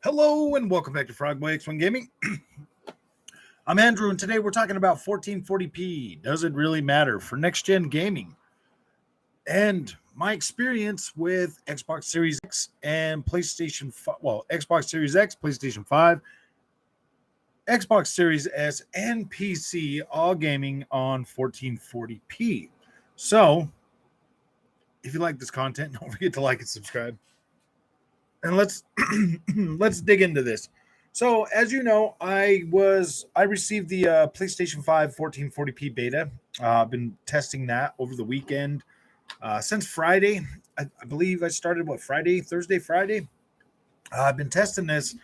Hello and welcome back to Frogboy X1 Gaming. I'm Andrew, and today we're talking about 1440p. Does it really matter for next-gen gaming? And my experience with Xbox Series X and PlayStation 5, Xbox Series X, PlayStation 5, Xbox Series S, and PC, all gaming on 1440p. So, if you like this content, don't forget to like and subscribe. And let's dig into this. So, as you know, I received the PlayStation 5 1440p beta. I've been testing that over the weekend since Friday. I believe I started Thursday. I've been testing this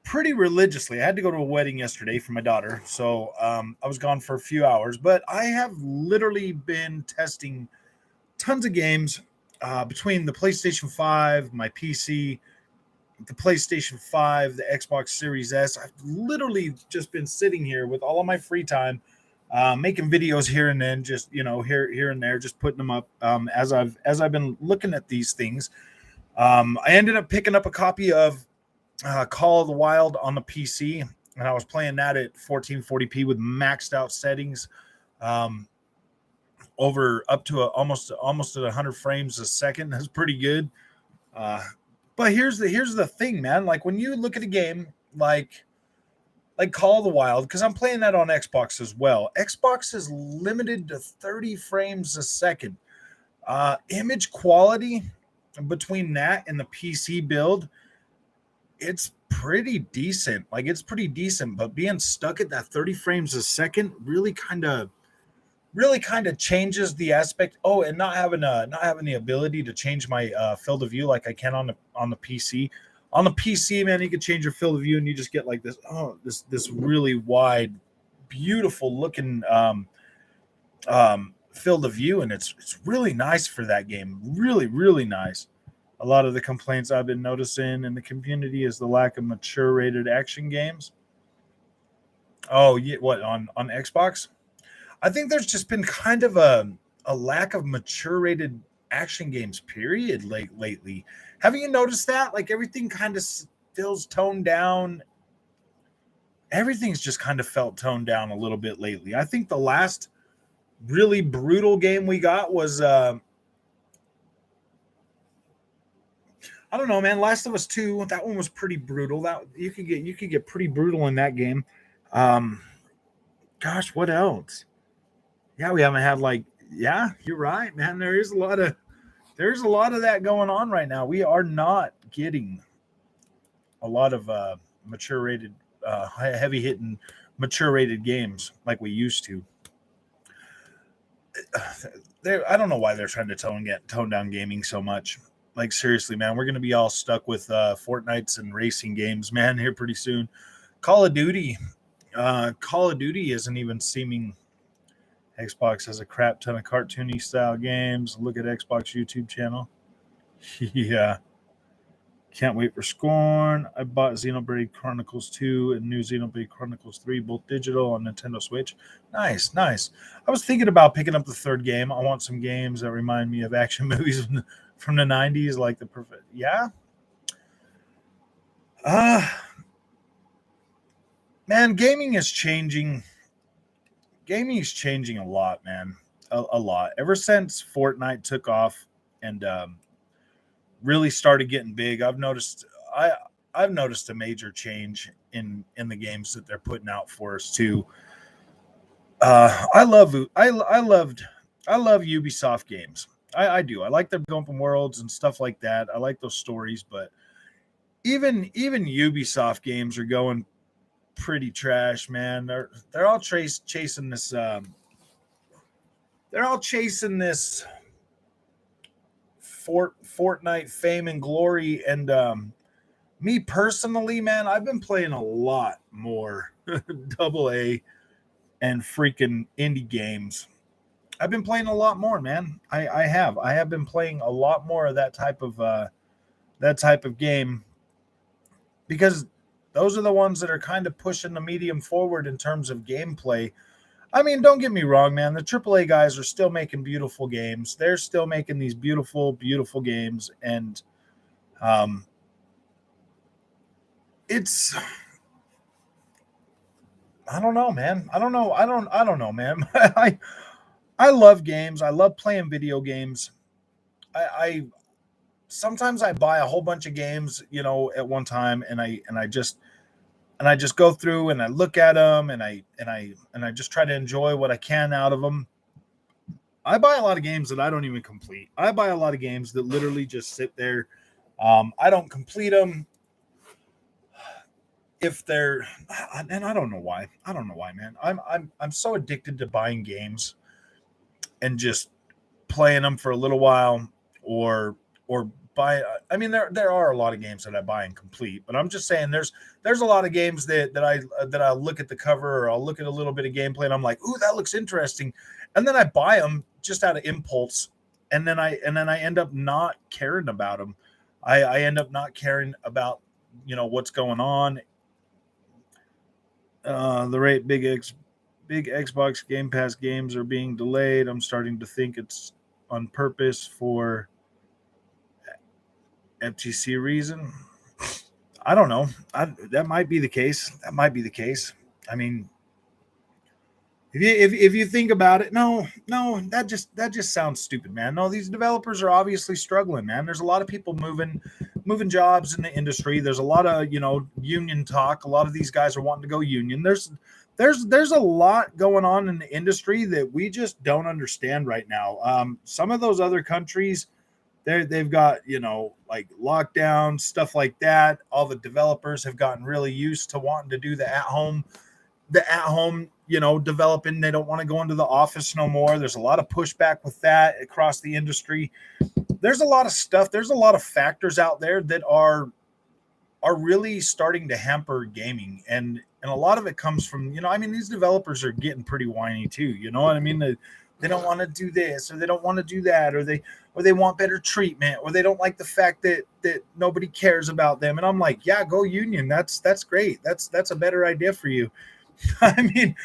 pretty religiously. I had to go to a wedding yesterday for my daughter, so I was gone for a few hours. But I have literally been testing tons of games between the PlayStation 5, my PC, the PlayStation 5, the Xbox Series S. I've literally just been sitting here with all of my free time, making videos here and then, just here and there, just putting them up as I've been looking at these things. I ended up picking up a copy of Call of the Wild on the PC, and I was playing that at 1440p with maxed out settings. Over up to almost at 100 frames a second. That's pretty good. But here's the thing, man. Like when you look at a game like Call of the Wild, because I'm playing that on Xbox as well. Xbox is limited to 30 frames a second. Image quality between that and the PC build, it's pretty decent. But being stuck at that 30 frames a second really kind of changes the aspect. Oh, and not having the ability to change my field of view like I can on the PC. On the PC, man, you can change your field of view and you just get like this really wide, beautiful looking field of view, and it's really nice for that game. Really, really nice. A lot of the complaints I've been noticing in the community is the lack of mature rated action games. Oh, yeah, what on Xbox? I think there's just been kind of a lack of mature rated action games, period, lately. Haven't you noticed that? Like everything kind of feels toned down. Everything's just kind of felt toned down a little bit lately. I think the last really brutal game we got was I don't know, man. Last of Us 2. That one was pretty brutal. That you could get pretty brutal in that game. Gosh, what else? Yeah, we haven't had yeah, you're right, man. There's a lot of that going on right now. We are not getting a lot of mature rated, heavy hitting, mature rated games like we used to. I don't know why they're trying to tone down gaming so much. Like seriously, man, we're gonna be all stuck with Fortnites and racing games, man, here pretty soon. Call of Duty isn't even seeming. Xbox has a crap ton of cartoony style games. Look at Xbox YouTube channel. Yeah. Can't wait for Scorn. I bought Xenoblade Chronicles 2 and new Xenoblade Chronicles 3, both digital on Nintendo Switch. Nice. I was thinking about picking up the third game. I want some games that remind me of action movies from the 90s, like the perfect. Yeah. Man, gaming is changing. Gaming is changing a lot, man. A lot. Ever since Fortnite took off and really started getting big, I've noticed a major change in the games that they're putting out for us too. I love Ubisoft games. I do. I like their open worlds and stuff like that. I like those stories, but even Ubisoft games are going pretty trash, man. They're all chasing this. They're all chasing this Fortnite fame and glory, and me personally, man, I've been playing a lot more AA and freaking indie games. I've been playing a lot more, man. I have been playing a lot more of that type of game, because those are the ones that are kind of pushing the medium forward in terms of gameplay. I mean, don't get me wrong, man. The AAA guys are still making beautiful games. They're still making these beautiful, beautiful games. And it's I don't know, man. I don't know, man. I love games. I love playing video games. I sometimes I buy a whole bunch of games, at one time, and I just go through and I look at them, and I just try to enjoy what I can out of them. I buy a lot of games that I don't even complete. I buy a lot of games that literally just sit there. I don't complete them if they're, and I don't know why. I don't know why, man. I'm so addicted to buying games and just playing them for a little while, or buy. I mean, there are a lot of games that I buy and complete, but I'm just saying there's a lot of games that I look at the cover, or I'll look at a little bit of gameplay and I'm like, ooh, that looks interesting, and then I buy them just out of impulse, and then I end up not caring about them. I end up not caring about what's going on. The rate big Xbox Game Pass games are being delayed. I'm starting to think it's on purpose for FTC reason. I don't know. That might be the case. That might be the case. I mean, if you think about it, no, that just sounds stupid, man. No, these developers are obviously struggling, man. There's a lot of people moving jobs in the industry. There's a lot of union talk. A lot of these guys are wanting to go union. There's a lot going on in the industry that we just don't understand right now. Some of those other countries, they've got like lockdowns, stuff like that. All the developers have gotten really used to wanting to do the at home developing. They don't want to go into the office no more. There's a lot of pushback with that across the industry. There's a lot of stuff. There's a lot of factors out there that are really starting to hamper gaming, and a lot of it comes from I mean, these developers are getting pretty whiny too. You know what I mean? They don't want to do this, or they don't want to do that, or they want better treatment, or they don't like the fact that nobody cares about them. And I'm like, yeah, go union. That's great. That's a better idea for you. I mean,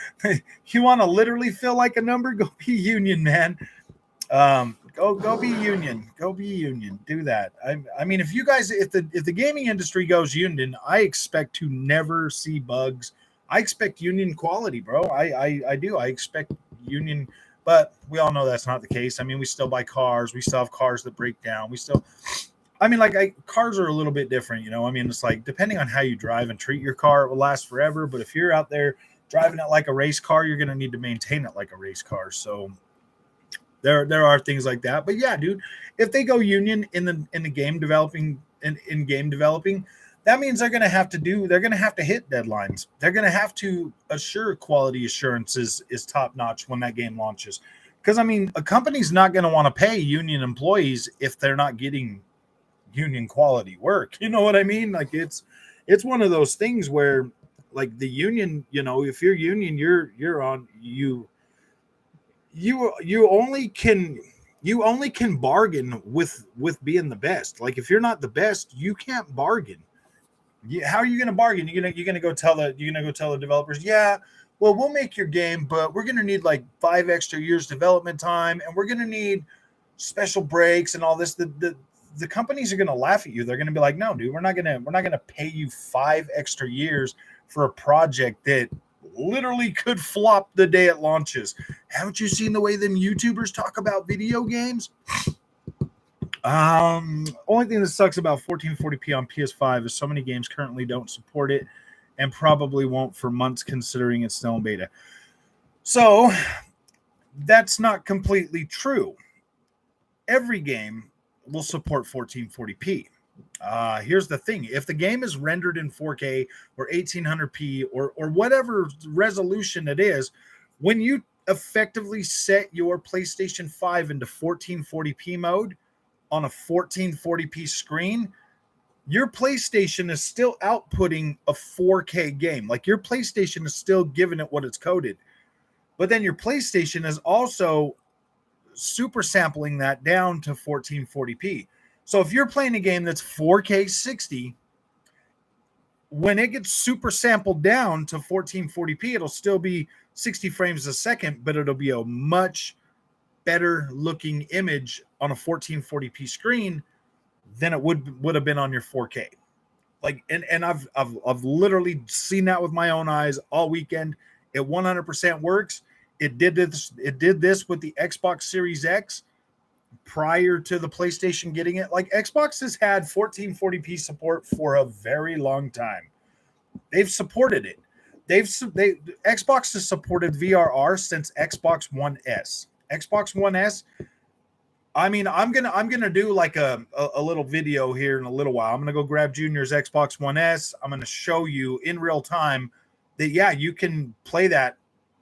you want to literally feel like a number? Go be union, man. Go be union. Go be union. Do that. I mean, if the gaming industry goes union, I expect to never see bugs. I expect union quality, bro. I do. I expect union, but we all know that's not the case. I mean, we still buy cars. We still have cars that break down. I mean, cars are a little bit different, I mean, it's like depending on how you drive and treat your car, it will last forever. But if you're out there driving it like a race car, you're going to need to maintain it like a race car. So there are things like that. But yeah, dude, if they go union in the game developing, in game developing, that means they're going to have to hit deadlines. They're going to have to assure quality assurance is top notch when that game launches. Because I mean, a company's not going to want to pay union employees if they're not getting union quality work. You know what I mean? Like it's one of those things where like the union, if you're union, you're on you only can bargain with being the best. Like if you're not the best, you can't bargain. How are you going to bargain? You're going to go tell the developers, yeah, well, we'll make your game, but we're going to need like 5 extra years development time, and we're going to need special breaks and all this. The companies are going to laugh at you. They're going to be like, no, dude, we're not going to pay you 5 extra years for a project that literally could flop the day it launches. Haven't you seen the way them YouTubers talk about video games? Only thing that sucks about 1440p on PS5 is so many games currently don't support it and probably won't for months considering it's still in beta. So that's not completely true. Every game will support 1440p. Here's the thing. If the game is rendered in 4K or 1800p or whatever resolution it is, when you effectively set your PlayStation 5 into 1440p mode on a 1440p screen, your PlayStation is still outputting a 4K game. Like your PlayStation is still giving it what it's coded. But then your PlayStation is also super sampling that down to 1440p. So if you're playing a game that's 4K 60, when it gets super sampled down to 1440p, it'll still be 60 frames a second, but it'll be a much better looking image on a 1440p screen than it would have been on your 4K. Like, and I've literally seen that with my own eyes all weekend. It 100% works. It did this. It did this with the Xbox Series X prior to the PlayStation getting it. Like, Xbox has had 1440p support for a very long time. They've supported it. Xbox has supported VRR since Xbox One S. Xbox One S. I mean, I'm gonna do like a little video here in a little while. I'm gonna go grab Junior's Xbox One S. I'm gonna show you in real time that, yeah, you can play that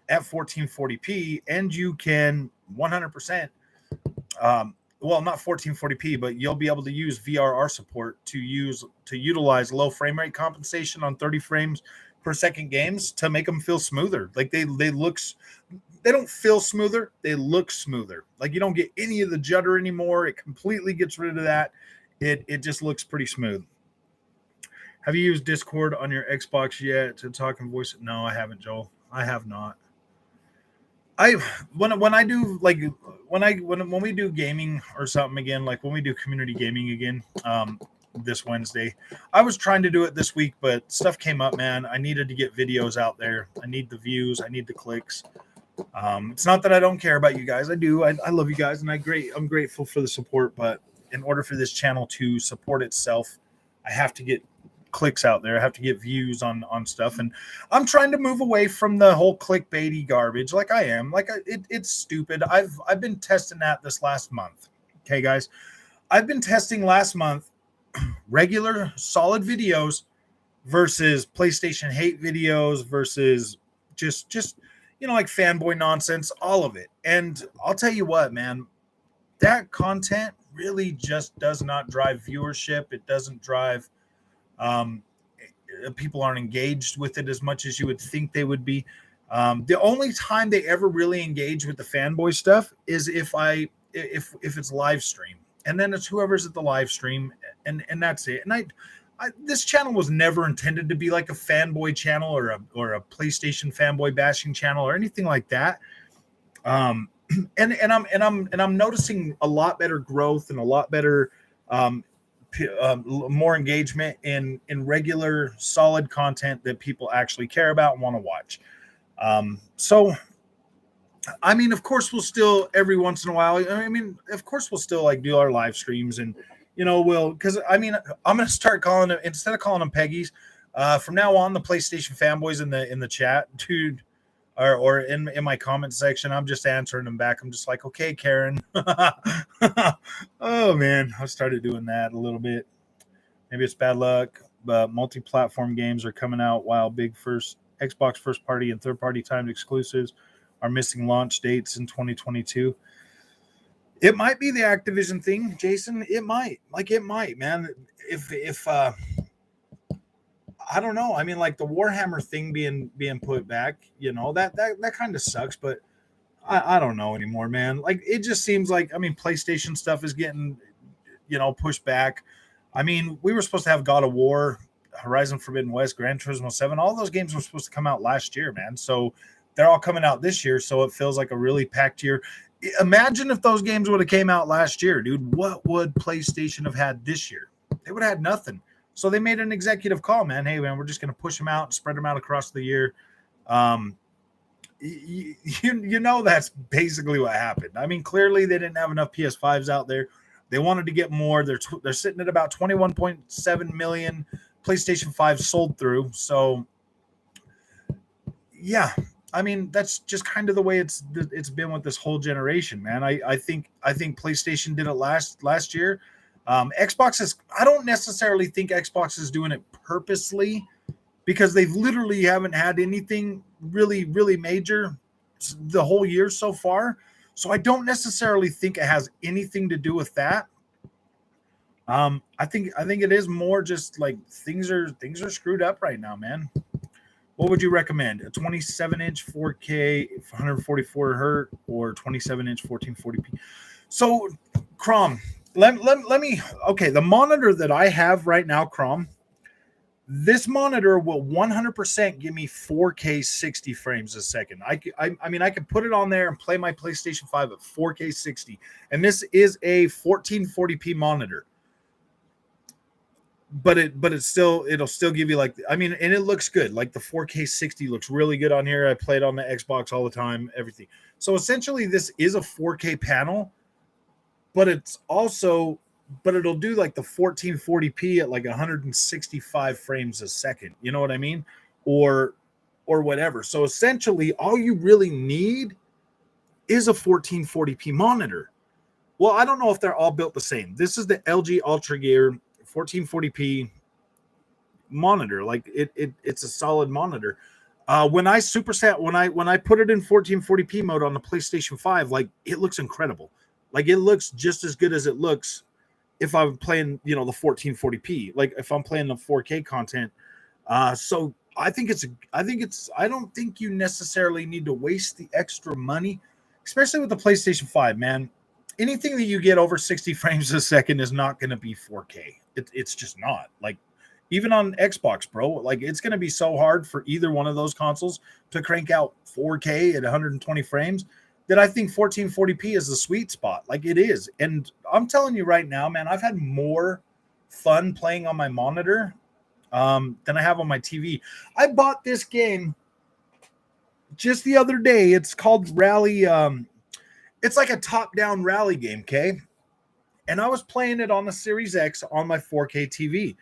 at 1440p, and you can 100%. Well, not 1440p, but you'll be able to use VRR support to utilize low frame rate compensation on 30 frames per second games to make them feel smoother. Like, they don't feel smoother, they look smoother. Like, you don't get any of the judder anymore. It completely gets rid of that. It just looks pretty smooth. Have you used Discord on your Xbox yet to talk and voice it? No, I haven't, Joel. I have not. When I do, like, when we do gaming or something again, like when we do community gaming again, this Wednesday, I was trying to do it this week, but stuff came up, man. I needed to get videos out there. I need the views. I need the clicks. It's not that I don't care about you guys. I do. I love you guys, and I'm grateful for the support. But in order for this channel to support itself, I have to get clicks out there. I have to get views on stuff, and I'm trying to move away from the whole clickbaity garbage. Like, I am. Like, it's stupid. I've been testing that this last month. Okay, guys, I've been testing last month regular solid videos versus PlayStation hate videos versus just like fanboy nonsense, all of it. And I'll tell you what, man, that content really just does not drive viewership. It doesn't drive, people aren't engaged with it as much as you would think they would be. The only time they ever really engage with the fanboy stuff is if it's live stream, and then it's whoever's at the live stream, and that's it. And this channel was never intended to be like a fanboy channel or a PlayStation fanboy bashing channel or anything like that. And I'm noticing a lot better growth and a lot better, more engagement in regular solid content that people actually care about and want to watch. So, I mean, of course, we'll still every once in a while. I mean, of course, we'll still like do our live streams, and because I mean, I'm gonna start calling them, instead of calling them Peggy's, from now on, the PlayStation fanboys in the chat, dude, or in my comment section, I'm just answering them back. I'm just like, okay, Karen. Oh man, I started doing that a little bit. Maybe it's bad luck, but multi-platform games are coming out while big Xbox first party and third party timed exclusives are missing launch dates in 2022. It might be the Activision thing, Jason. It might, man. If I don't know. I mean, like the Warhammer thing being put back, that kind of sucks. But I don't know anymore, man. Like, it just seems like, I mean, PlayStation stuff is getting, pushed back. I mean, we were supposed to have God of War, Horizon Forbidden West, Gran Turismo 7. All those games were supposed to come out last year, man. So they're all coming out this year. So it feels like a really packed year. Imagine if those games would have came out last year, dude. What would PlayStation have had this year? They would have had nothing. So they made an executive call, man. Hey, man, we're just going to push them out and spread them out across the year. That's basically what happened. I mean, clearly they didn't have enough PS5s out there. They wanted to get more. They're sitting at about 21.7 million PlayStation 5 sold through. So, yeah. I mean, that's just kind of the way it's been with this whole generation, man. I think PlayStation did it last year. Xbox is. I don't necessarily think Xbox is doing it purposely, because they've literally haven't had anything really, really major the whole year so far. So I don't necessarily think it has anything to do with that. I think it is more just like things are screwed up right now, man. What would you recommend? A 27-inch 4K 144 hertz or 27-inch 1440p? So, Crom, let me. Okay, the monitor that I have right now, Crom, this monitor will 100% give me 4K 60 frames a second. I mean, I could put it on there and play my PlayStation 5 at 4K 60, and this is a 1440p monitor. but it'll still give you like, I mean, and it looks good. Like the 4K 60 looks really good on here. I play it on the Xbox all the time, everything. So essentially this is a 4K panel, but it's also, but it'll do like the 1440p at like 165 frames a second. You know what I mean? Or whatever. So essentially all you really need is a 1440p monitor. Well, I don't know if they're all built the same. This is the LG Ultragear 1440p monitor. Like it's a solid monitor. When I supersat, when I put it in 1440p mode on the PlayStation 5, like it looks incredible. Like it looks just as good as it looks if I'm playing, you know, the 1440p. Like if I'm playing the 4K content. So I think I don't think you necessarily need to waste the extra money, especially with the PlayStation 5, man. Anything that you get over 60 frames a second is not going to be 4K. It's just not. Like even on Xbox, bro, like it's going to be so hard for either one of those consoles to crank out 4K at 120 frames that I think 1440p is the sweet spot. Like it is. And I'm telling you right now, man, I've had more fun playing on my monitor than I have on my TV. I bought this game just the other day. It's called Rally. It's like a top-down rally game, okay? And I was playing it on the Series X on my 4K TV,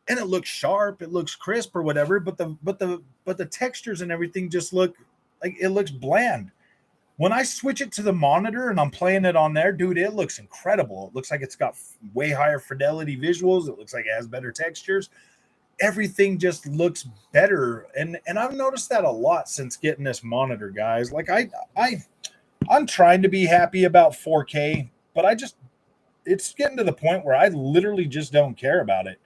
and it looks sharp, it looks crisp or whatever, but the textures and everything just look like it looks bland. When I switch it to the monitor and I'm playing it on there, dude, it looks incredible. It looks like it's got way higher fidelity visuals. It looks like it has better textures. Everything just looks better, and I've noticed that a lot since getting this monitor, guys. Like I'm trying to be happy about 4K, but it's getting to the point where I literally just don't care about it.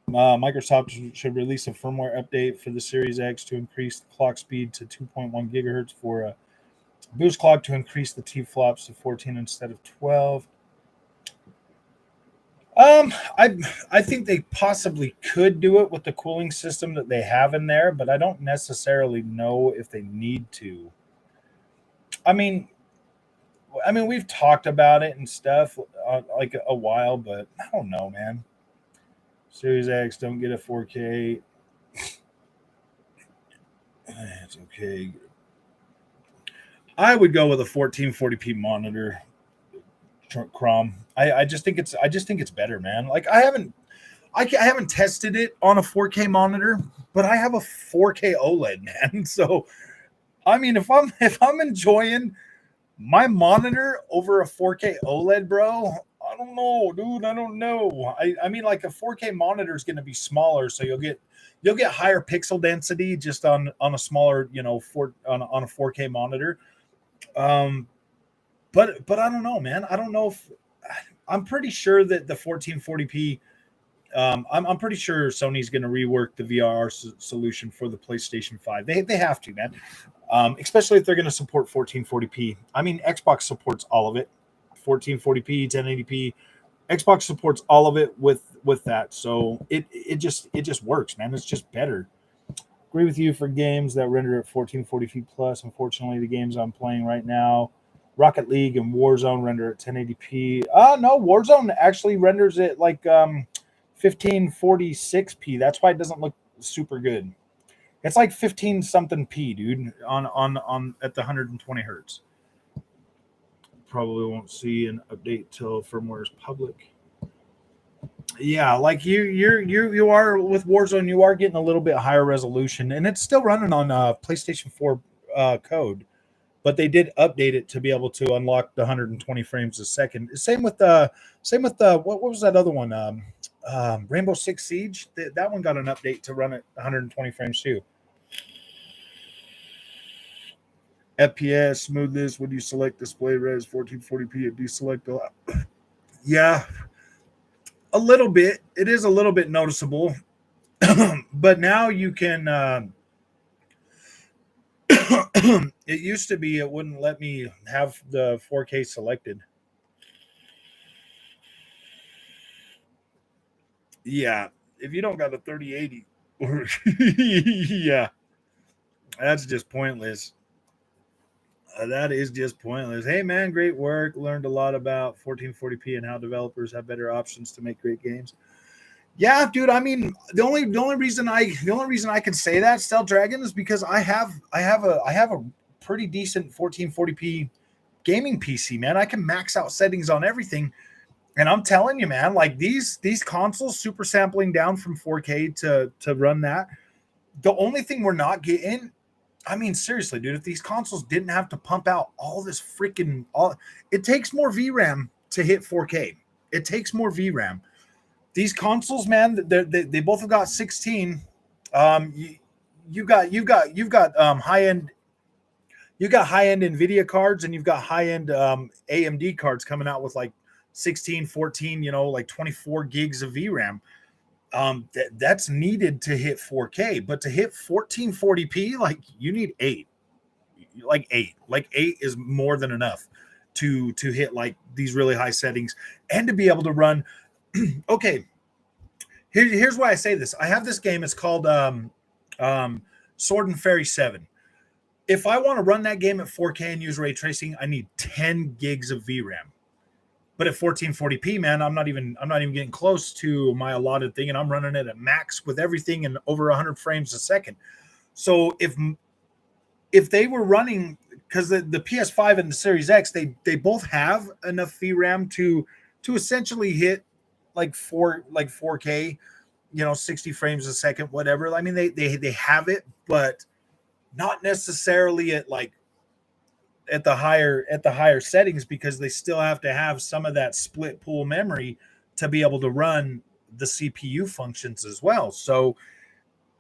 Microsoft should release a firmware update for the Series X to increase the clock speed to 2.1 gigahertz for a boost clock to increase the T flops to 14 instead of 12. I think they possibly could do it with the cooling system that they have in there, but I don't necessarily know if they need to. I mean, we've talked about it and stuff like a while, but I don't know, man. Series X don't get a 4K. It's okay. I would go with a 1440p monitor. Crom. I just think it's better, man. Like I haven't tested it on a 4K monitor, but I have a 4K OLED, man. So I mean, if I'm enjoying my monitor over a 4K OLED, bro, I don't know, dude. I don't know. I mean, like a 4K monitor is going to be smaller, so you'll get higher pixel density just on a smaller, you know, on a 4K monitor. Um, but I don't know, man. I don't know if I'm pretty sure that the 1440p. I'm pretty sure Sony's going to rework the VR solution for the PlayStation 5. They have to, man. Especially if they're going to support 1440p. I mean, Xbox supports all of it, 1440p, 1080p. Xbox supports all of it with that, so it just works, man. It's just better. Agree with you for games that render at 1440p plus. Unfortunately, the games I'm playing right now, Rocket League and Warzone, render at 1080p. No, Warzone actually renders it like 1546p. That's why it doesn't look super good. It's like 15 something p, dude, on at the 120 hertz. Probably won't see an update till firmware is public. Yeah, like you are with Warzone, you are getting a little bit higher resolution, and it's still running on PlayStation 4 code, but they did update it to be able to unlock the 120 frames a second. Same with the what was that other one? Rainbow Six Siege. That one got an update to run at 120 frames too. FPS smoothness. When you select display res 1440p, it deselect a lot. Yeah, a little bit. It is a little bit noticeable, but now you can. It used to be it wouldn't let me have the 4K selected. Yeah, if you don't got a 3080, yeah, that's just pointless. That is just pointless. Hey man, great work. Learned a lot about 1440p and how developers have better options to make great games. Yeah, dude. I mean, the only reason I can say that Stealth Dragon is because I have a pretty decent 1440p gaming PC, man. I can max out settings on everything, and I'm telling you, man, like these consoles super sampling down from 4K to run that. The only thing we're not getting, I mean, seriously, dude, if these consoles didn't have to pump out all this freaking all, it takes more VRAM to hit 4K. It takes more VRAM. These consoles, man, they both have got 16. You've got high end, you got high end Nvidia cards, and you've got high end AMD cards coming out with like 16, 14, like 24 gigs of VRAM. That's needed to hit 4K, but to hit 1440p, like you need eight is more than enough to hit like these really high settings and to be able to run. Okay, here's why I say this. I have this game. It's called um, Sword and Fairy 7. If I want to run that game at 4K and use ray tracing, I need 10 gigs of VRAM. But at 1440p, man, I'm not even getting close to my allotted thing, and I'm running it at max with everything and over 100 frames a second. So if they were running, because the PS5 and the Series X, they both have enough VRAM to essentially hit like 4K, 60 frames a second, whatever. I mean, they have it, but not necessarily at the higher settings, because they still have to have some of that split pool memory to be able to run the CPU functions as well. So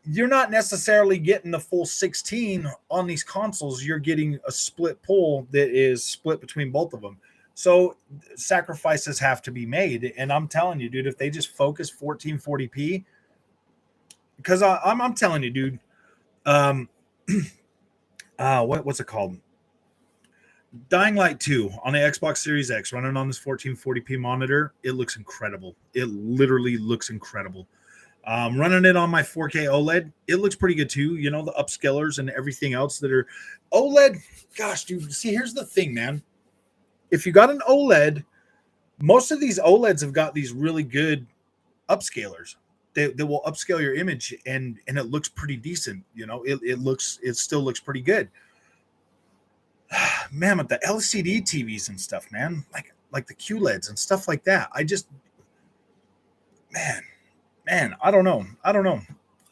you're not necessarily getting the full 16 on these consoles. You're getting a split pool that is split between both of them. So sacrifices have to be made. And I'm telling you, dude, if they just focus 1440p, because I'm telling you, dude, um, what's it called? Dying Light 2 on the Xbox Series X running on this 1440p monitor, it looks incredible. It literally looks incredible. Running it on my 4K OLED, it looks pretty good too. The upscalers and everything else that are OLED. Gosh, dude, see, here's the thing, man. If you got an OLED, most of these OLEDs have got these really good upscalers. They will upscale your image, and it looks pretty decent. It still looks pretty good. Man, with the LCD TVs and stuff, man, like the QLEDs and stuff like that, man, I don't know.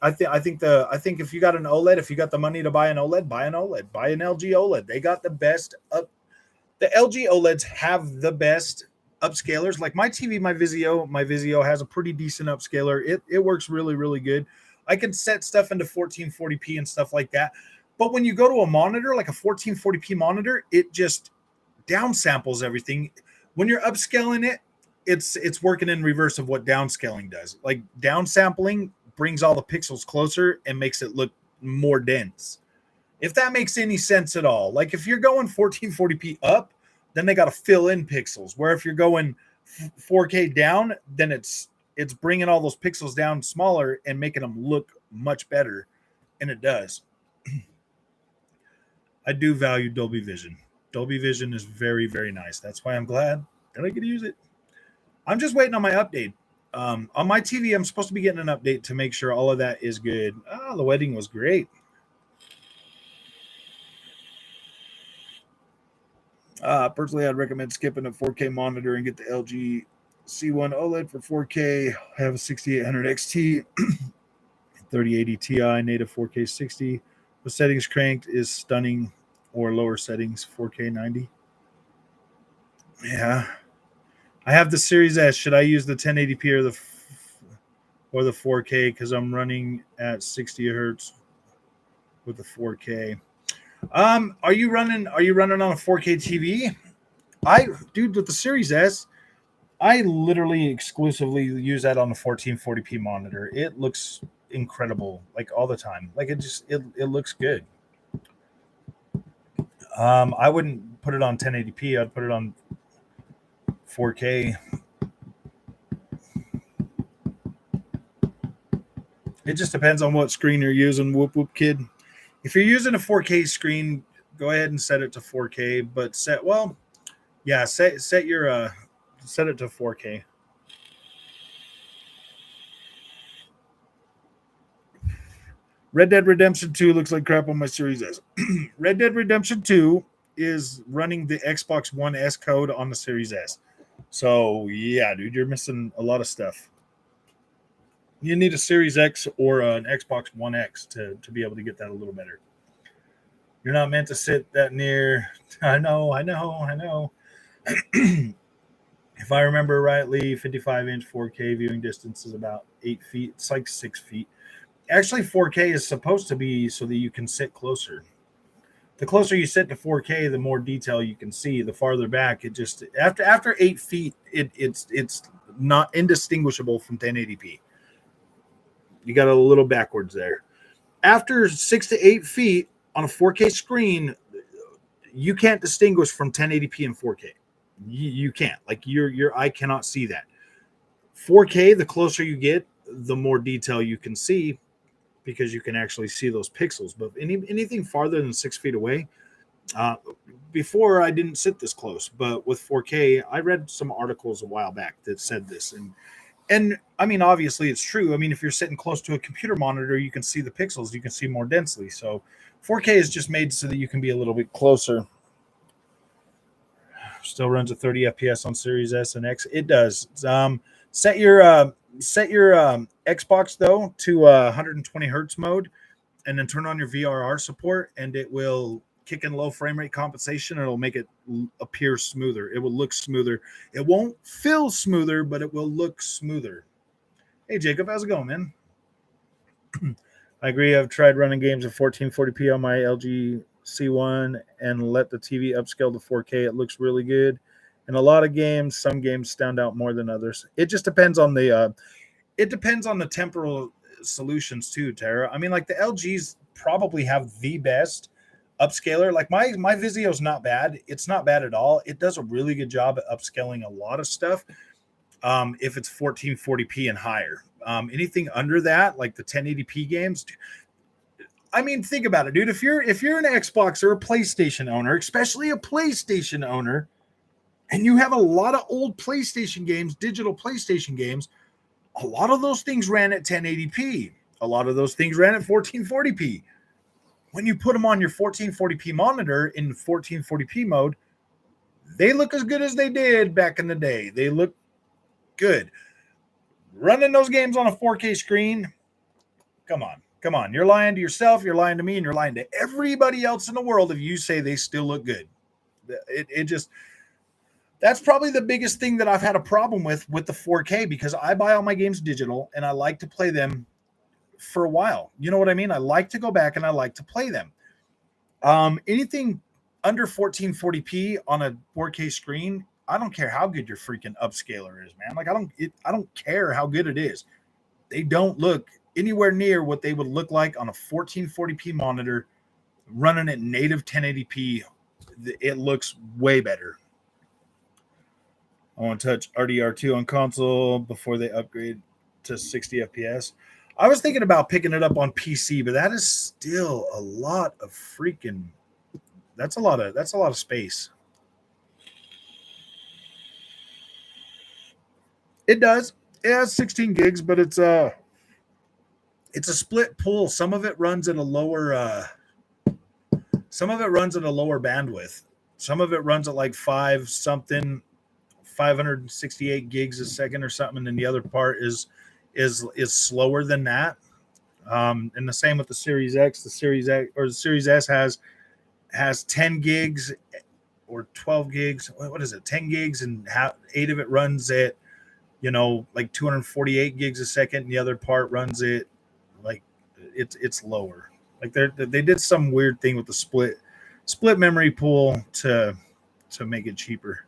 I think if you got an OLED, if you got the money to buy an OLED, buy an OLED, buy an LG OLED. They got the best up. The LG OLEDs have the best upscalers. Like my Vizio has a pretty decent upscaler. It works really, really good. I can set stuff into 1440p and stuff like that. But when you go to a monitor, like a 1440p monitor, it just downsamples everything. When you're upscaling it, it's working in reverse of what downscaling does. Like downsampling brings all the pixels closer and makes it look more dense. If that makes any sense at all. Like if you're going 1440p up, then they got to fill in pixels. Where if you're going 4K down, then it's bringing all those pixels down smaller and making them look much better, and it does. I do value Dolby Vision. Dolby Vision is very, very nice. That's why I'm glad that I get to use it. I'm just waiting on my update. On my TV, I'm supposed to be getting an update to make sure all of that is good. The wedding was great. Personally, I'd recommend skipping a 4K monitor and get the LG C1 OLED for 4K. I have a 6800 XT, 3080 Ti, native 4K 60. The settings cranked is stunning, or lower settings 4K 90. Yeah, I have the Series S. Should I use the 1080p or the 4K? Because I'm running at 60 hertz with the 4K. Are you running on a 4K TV? Dude, with the Series S, I literally exclusively use that on the 1440p monitor. It looks incredible, like all the time. Like it looks good. I wouldn't put it on 1080p. I'd put it on 4K. It just depends on what screen you're using. Whoop whoop, kid. If you're using a 4K screen, go ahead and set it to 4K. But set it to 4K. Red Dead Redemption 2 looks like crap on my Series S. Red Dead Redemption 2 is running the Xbox One S code on the Series S. So, yeah, dude, you're missing a lot of stuff. You need a Series X or an Xbox One X to be able to get that a little better. You're not meant to sit that near. I know. If I remember rightly, 55-inch 4K viewing distance is about 8 feet. It's like 6 feet. Actually, 4K is supposed to be so that you can sit closer. The closer you sit to 4K, the more detail you can see. The farther back, it just after 8 feet, it's not indistinguishable from 1080p. You got a little backwards there. After 6 to 8 feet on a 4K screen, you can't distinguish from 1080p and 4K. You can't. Like your eye cannot see that. 4K, the closer you get, the more detail you can see because you can actually see those pixels. But anything farther than 6 feet away, before I didn't sit this close, but with 4K, I read some articles a while back that said this, and I mean, obviously it's true. I mean, if you're sitting close to a computer monitor, you can see the pixels, you can see more densely. So 4K is just made so that you can be a little bit closer. Still runs at 30 FPS on Series S and X. It does. Set your Xbox though to 120 hertz mode, and then turn on your VRR support, and it will kick in low frame rate compensation. And it'll make it appear smoother. It will look smoother. It won't feel smoother, but it will look smoother. Hey Jacob, how's it going, man? I agree. I've tried running games at 1440p on my LG C1 and let the TV upscale to 4K. It looks really good. And a lot of games, some games stand out more than others. It just depends on the temporal solutions too, Tara. I mean, like the LGs probably have the best upscaler. Like my Vizio's not bad. It's not bad at all. It does a really good job at upscaling a lot of stuff. If it's 1440p and higher. Anything under that, like the 1080p games, I mean, think about it, dude. If you're an Xbox or a PlayStation owner, especially a PlayStation owner, and you have a lot of old PlayStation games, digital PlayStation games, a lot of those things ran at 1080p. A lot of those things ran at 1440p. When you put them on your 1440p monitor in 1440p mode, they look as good as they did back in the day. They look good. Running those games on a 4K screen, come on. You're lying to yourself, you're lying to me, and you're lying to everybody else in the world if you say they still look good. It just, that's probably the biggest thing that I've had a problem with the 4K, because I buy all my games digital and I like to play them for a while. You know what I mean? I like to go back and I like to play them. Anything under 1440p on a 4K screen, I don't care how good your freaking upscaler is, man. Like I don't care how good it is. They don't look anywhere near what they would look like on a 1440p monitor running at native 1080p. It looks way better. I want to touch RDR2 on console before they upgrade to 60 FPS. I was thinking about picking it up on PC, but that is still a lot of freaking. That's a lot of space. It does. It has 16 gigs, but it's a split pool. Some of it runs at a lower bandwidth. Some of it runs at like 568 gigs a second or something, and then the other part is slower than that. And the same with the Series X. The Series X or the Series S has 10 gigs or 12 gigs. What is it? 10 gigs, and 8 of it runs at like 248 gigs a second, and the other part runs it like it's lower. Like they did some weird thing with the split memory pool to make it cheaper.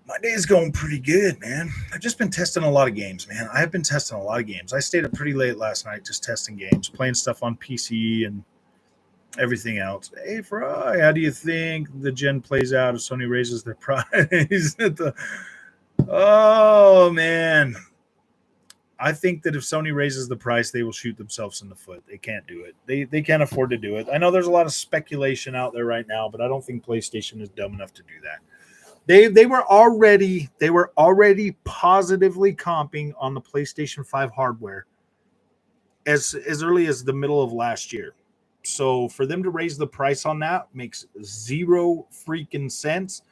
My day is going pretty good, man. I've just been testing a lot of games, man. I have been testing a lot of games. I stayed up pretty late last night just testing games, playing stuff on PC and everything else. Hey, Fry, how do you think the gen plays out if Sony raises their price? Oh, man. I think that if Sony raises the price, they will shoot themselves in the foot. They can't do it. They can't afford to do it. I know there's a lot of speculation out there right now, but I don't think PlayStation is dumb enough to do that. They were already positively comping on the PlayStation 5 hardware as early as the middle of last year. So for them to raise the price on that makes zero freaking sense,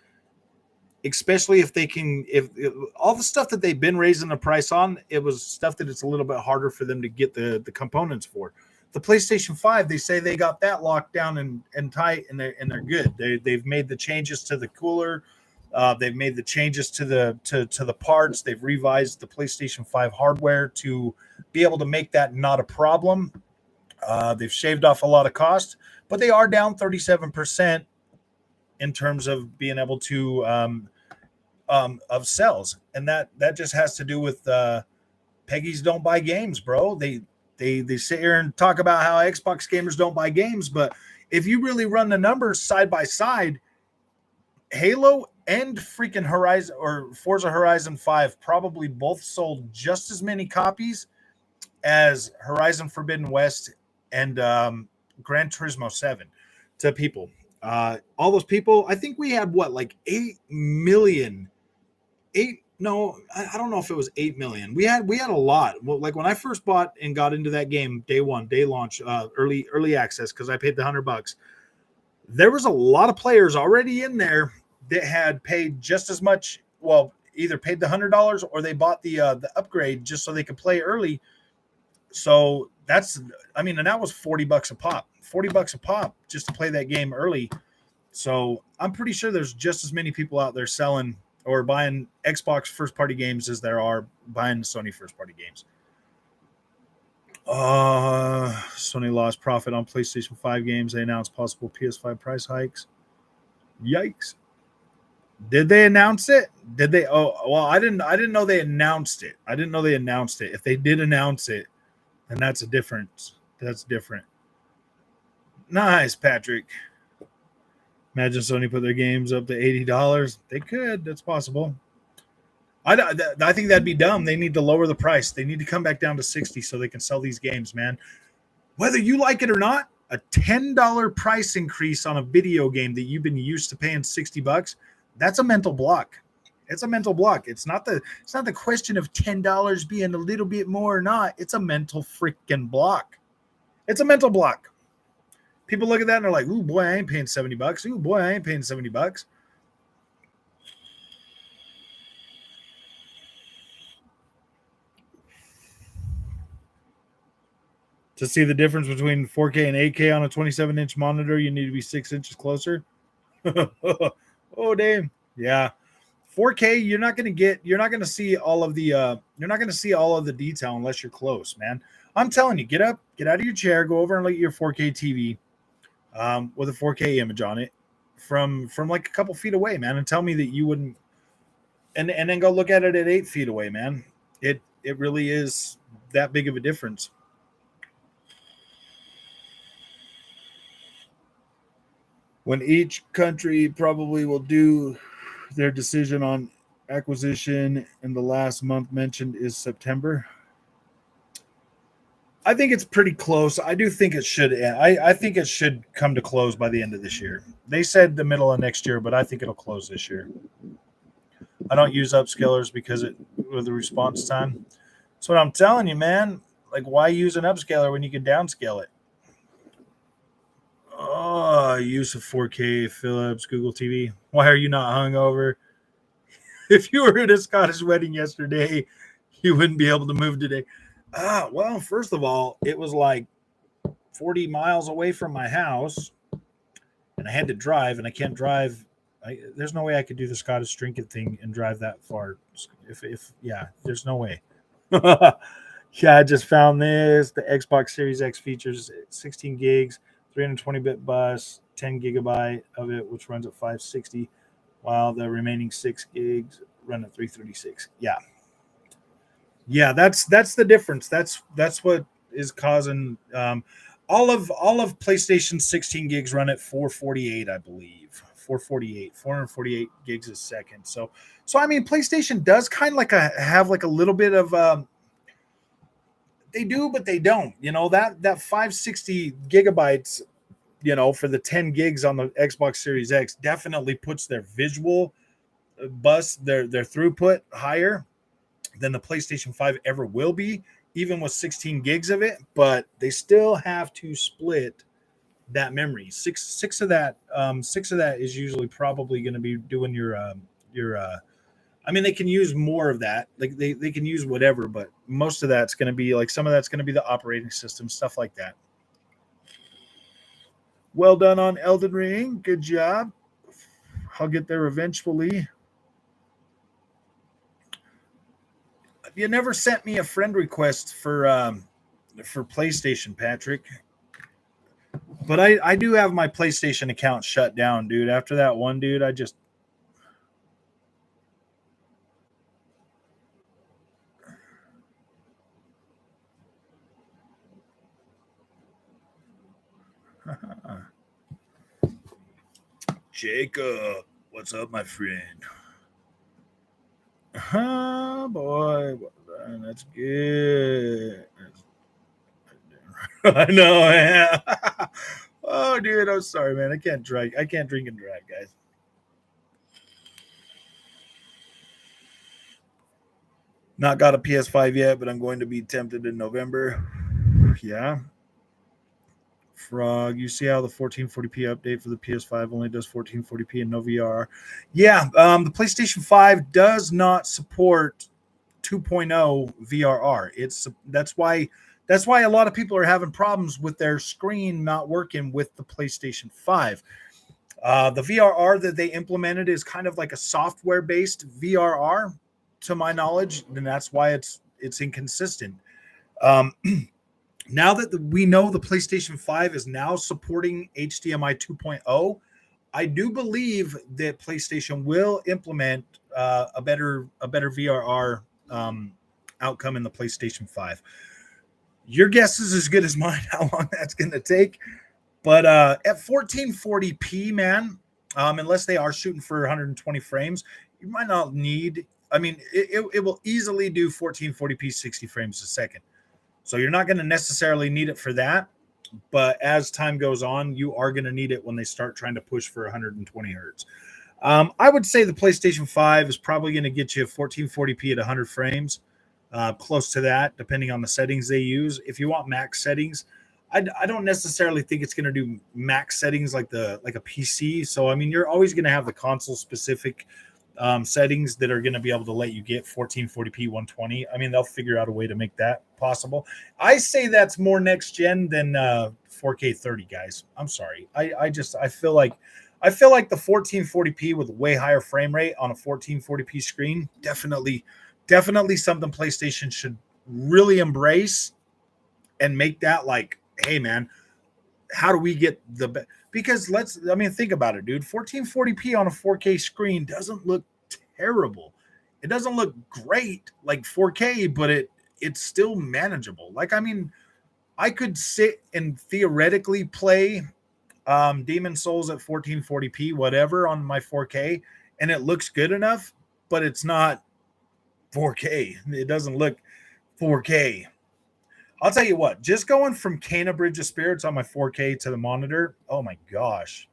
especially if they can, if all the stuff that they've been raising the price on, it was stuff that it's a little bit harder for them to get the components for. The PlayStation 5, they say they got that locked down and tight, and they're good. They've made the changes to the cooler. They've made the changes to the parts. They've revised the PlayStation 5 hardware to be able to make that not a problem. They've shaved off a lot of cost, but they are down 37% in terms of being able to of sales, and that just has to do with Peggy's don't buy games, bro. They sit here and talk about how Xbox gamers don't buy games, but if you really run the numbers side by side, Halo and freaking Horizon or Forza Horizon 5 probably both sold just as many copies as Horizon Forbidden West and Gran Turismo 7 to people. All those people, I think we had what, like 8 million. No, I don't know if it was 8 million. We had a lot. Well, like when I first bought and got into that game, day one, day launch, early access, because I paid the $100. There was a lot of players already in there that had paid just as much. Well, either paid the $100 or they bought the upgrade just so they could play early. So that's, I mean, and that was $40 a pop. $40 a pop just to play that game early. So I'm pretty sure there's just as many people out there selling or buying Xbox first-party games as there are buying Sony first-party games. Sony lost profit on PlayStation 5 games. They announced possible PS5 price hikes. Yikes. Did they announce it? Did they? Oh, well, I didn't know they announced it. I didn't know they announced it. If they did announce it, then that's a difference. That's different. Nice, Patrick. Imagine Sony put their games up to $80. They could. That's possible. I think that'd be dumb. They need to lower the price. They need to come back down to 60 so they can sell these games, man. Whether you like it or not, a $10 price increase on a video game that you've been used to paying $60, that's a mental block. It's a mental block. It's not the question of $10 being a little bit more or not. It's a mental freaking block. It's a mental block. People look at that and they're like, "Ooh, boy, I ain't paying $70. Ooh, boy, I ain't paying $70." To see the difference between 4K and 8K on a 27-inch monitor, you need to be 6 inches closer. Oh, damn. Yeah. 4K, you're not going to see all of the detail unless you're close, man. I'm telling you, get up, get out of your chair, go over and look at your 4K TV with a 4K image on it from like a couple feet away, man, and tell me that you wouldn't, and then go look at it at 8 feet away, man. It really is that big of a difference. When each country probably will do their decision on acquisition, and the last month mentioned is September. I think it's pretty close. I do think it should end. I think it should come to close by the end of this year. They said the middle of next year, but I think it'll close this year. I don't use upscalers because with the response time. That's what I'm telling you, man. Like, why use an upscaler when you can downscale it? Oh, use of 4K, Philips, Google TV. Why are you not hungover? If you were at a Scottish wedding yesterday, you wouldn't be able to move today. Well, first of all, it was like 40 miles away from my house, and I had to drive, and I can't drive. There's no way I could do the Scottish drinking thing and drive that far. There's no way. Yeah, I just found this. The Xbox Series X features 16 gigs, 320-bit bus, 10 gigabyte of it, which runs at 560, while the remaining 6 gigs run at 336. Yeah, that's the difference. That's what is causing all of PlayStation 16 gigs run at 448, I believe. 448 gigs a second. So I mean, PlayStation does kind of have a little bit of they do, but they don't. You know, that 560 gigabytes, you know, for the 10 gigs on the Xbox Series X definitely puts their visual bus, their throughput higher than the PlayStation 5 ever will be. even with 16 gigs of it, but they still have to split that memory. Six of that, six of that is usually probably going to be doing your. I mean, they can use more of that. Like they can use whatever, but most of that's going to be like some of that's going to be the operating system, stuff like that. Well done on Elden Ring. Good job. I'll get there eventually. You never sent me a friend request for PlayStation, Patrick. But I do have my PlayStation account shut down, dude. After that one, dude, I just Jacob, what's up, my friend? Boy, that's good. I know, man. Oh, dude, I'm sorry, man. I can't drink. I can't drink and drive, guys. Not got a PS5 yet, but I'm going to be tempted in November. Yeah. Frog, you see how the 1440p update for the PS5 only does 1440p and no VR? Yeah, the PlayStation 5 does not support 2.0 VRR. That's why a lot of people are having problems with their screen not working with the PlayStation 5. The VRR that they implemented is kind of like a software-based VRR, to my knowledge, and that's why it's inconsistent. Um, Now that we know the PlayStation 5 is now supporting HDMI 2.0, I do believe that PlayStation will implement a better VRR outcome in the PlayStation 5. Your guess is as good as mine how long that's going to take. But at 1440p, man, unless they are shooting for 120 frames, you might not need. I mean, it will easily do 1440p 60 frames a second. So you're not going to necessarily need it for that. But as time goes on, you are going to need it when they start trying to push for 120 hertz. I would say the PlayStation 5 is probably going to get you 1440p at 100 frames, close to that, depending on the settings they use. If you want max settings, I don't necessarily think it's going to do max settings like a PC. So I mean, you're always going to have the console specific settings that are going to be able to let you get 1440p 120. I mean, they'll figure out a way to make that possible. I say that's more next gen than 4K 30, guys. I'm sorry. I feel like the 1440p with a way higher frame rate on a 1440p screen definitely something PlayStation should really embrace and make that like, hey man, how do we get the because think about it, dude. 1440p on a 4K screen doesn't look terrible. It doesn't look great like 4K, but it's still manageable. Like, I mean, I could sit and theoretically play Demon Souls at 1440p, whatever, on my 4K, and it looks good enough, but it's not 4K. It doesn't look 4K. I'll tell you what, just going from Cana Bridge of Spirits on my 4K to the monitor, oh my gosh,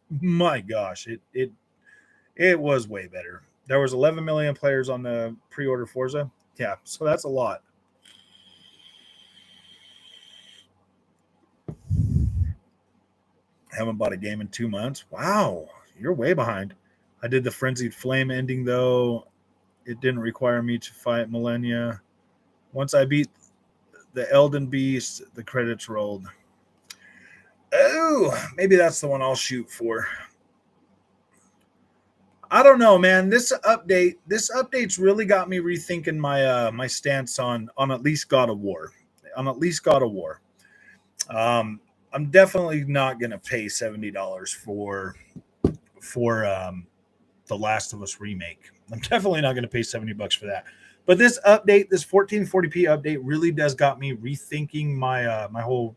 it was way better. There was 11 million players on the pre-order Forza. Yeah, so that's a lot. Haven't bought a game in 2 months. Wow, you're way behind. I did the Frenzied Flame ending, though. It didn't require me to fight Millennia. Once I beat the Elden Beast, the credits rolled. Oh, maybe that's the one I'll shoot for. I don't know, man. This update's really got me rethinking my stance on at least God of War. On at least God of War. I'm definitely not gonna pay $70 for the Last of Us remake. I'm definitely not gonna pay $70 for that. But this update, this 1440p update, really does got me rethinking my whole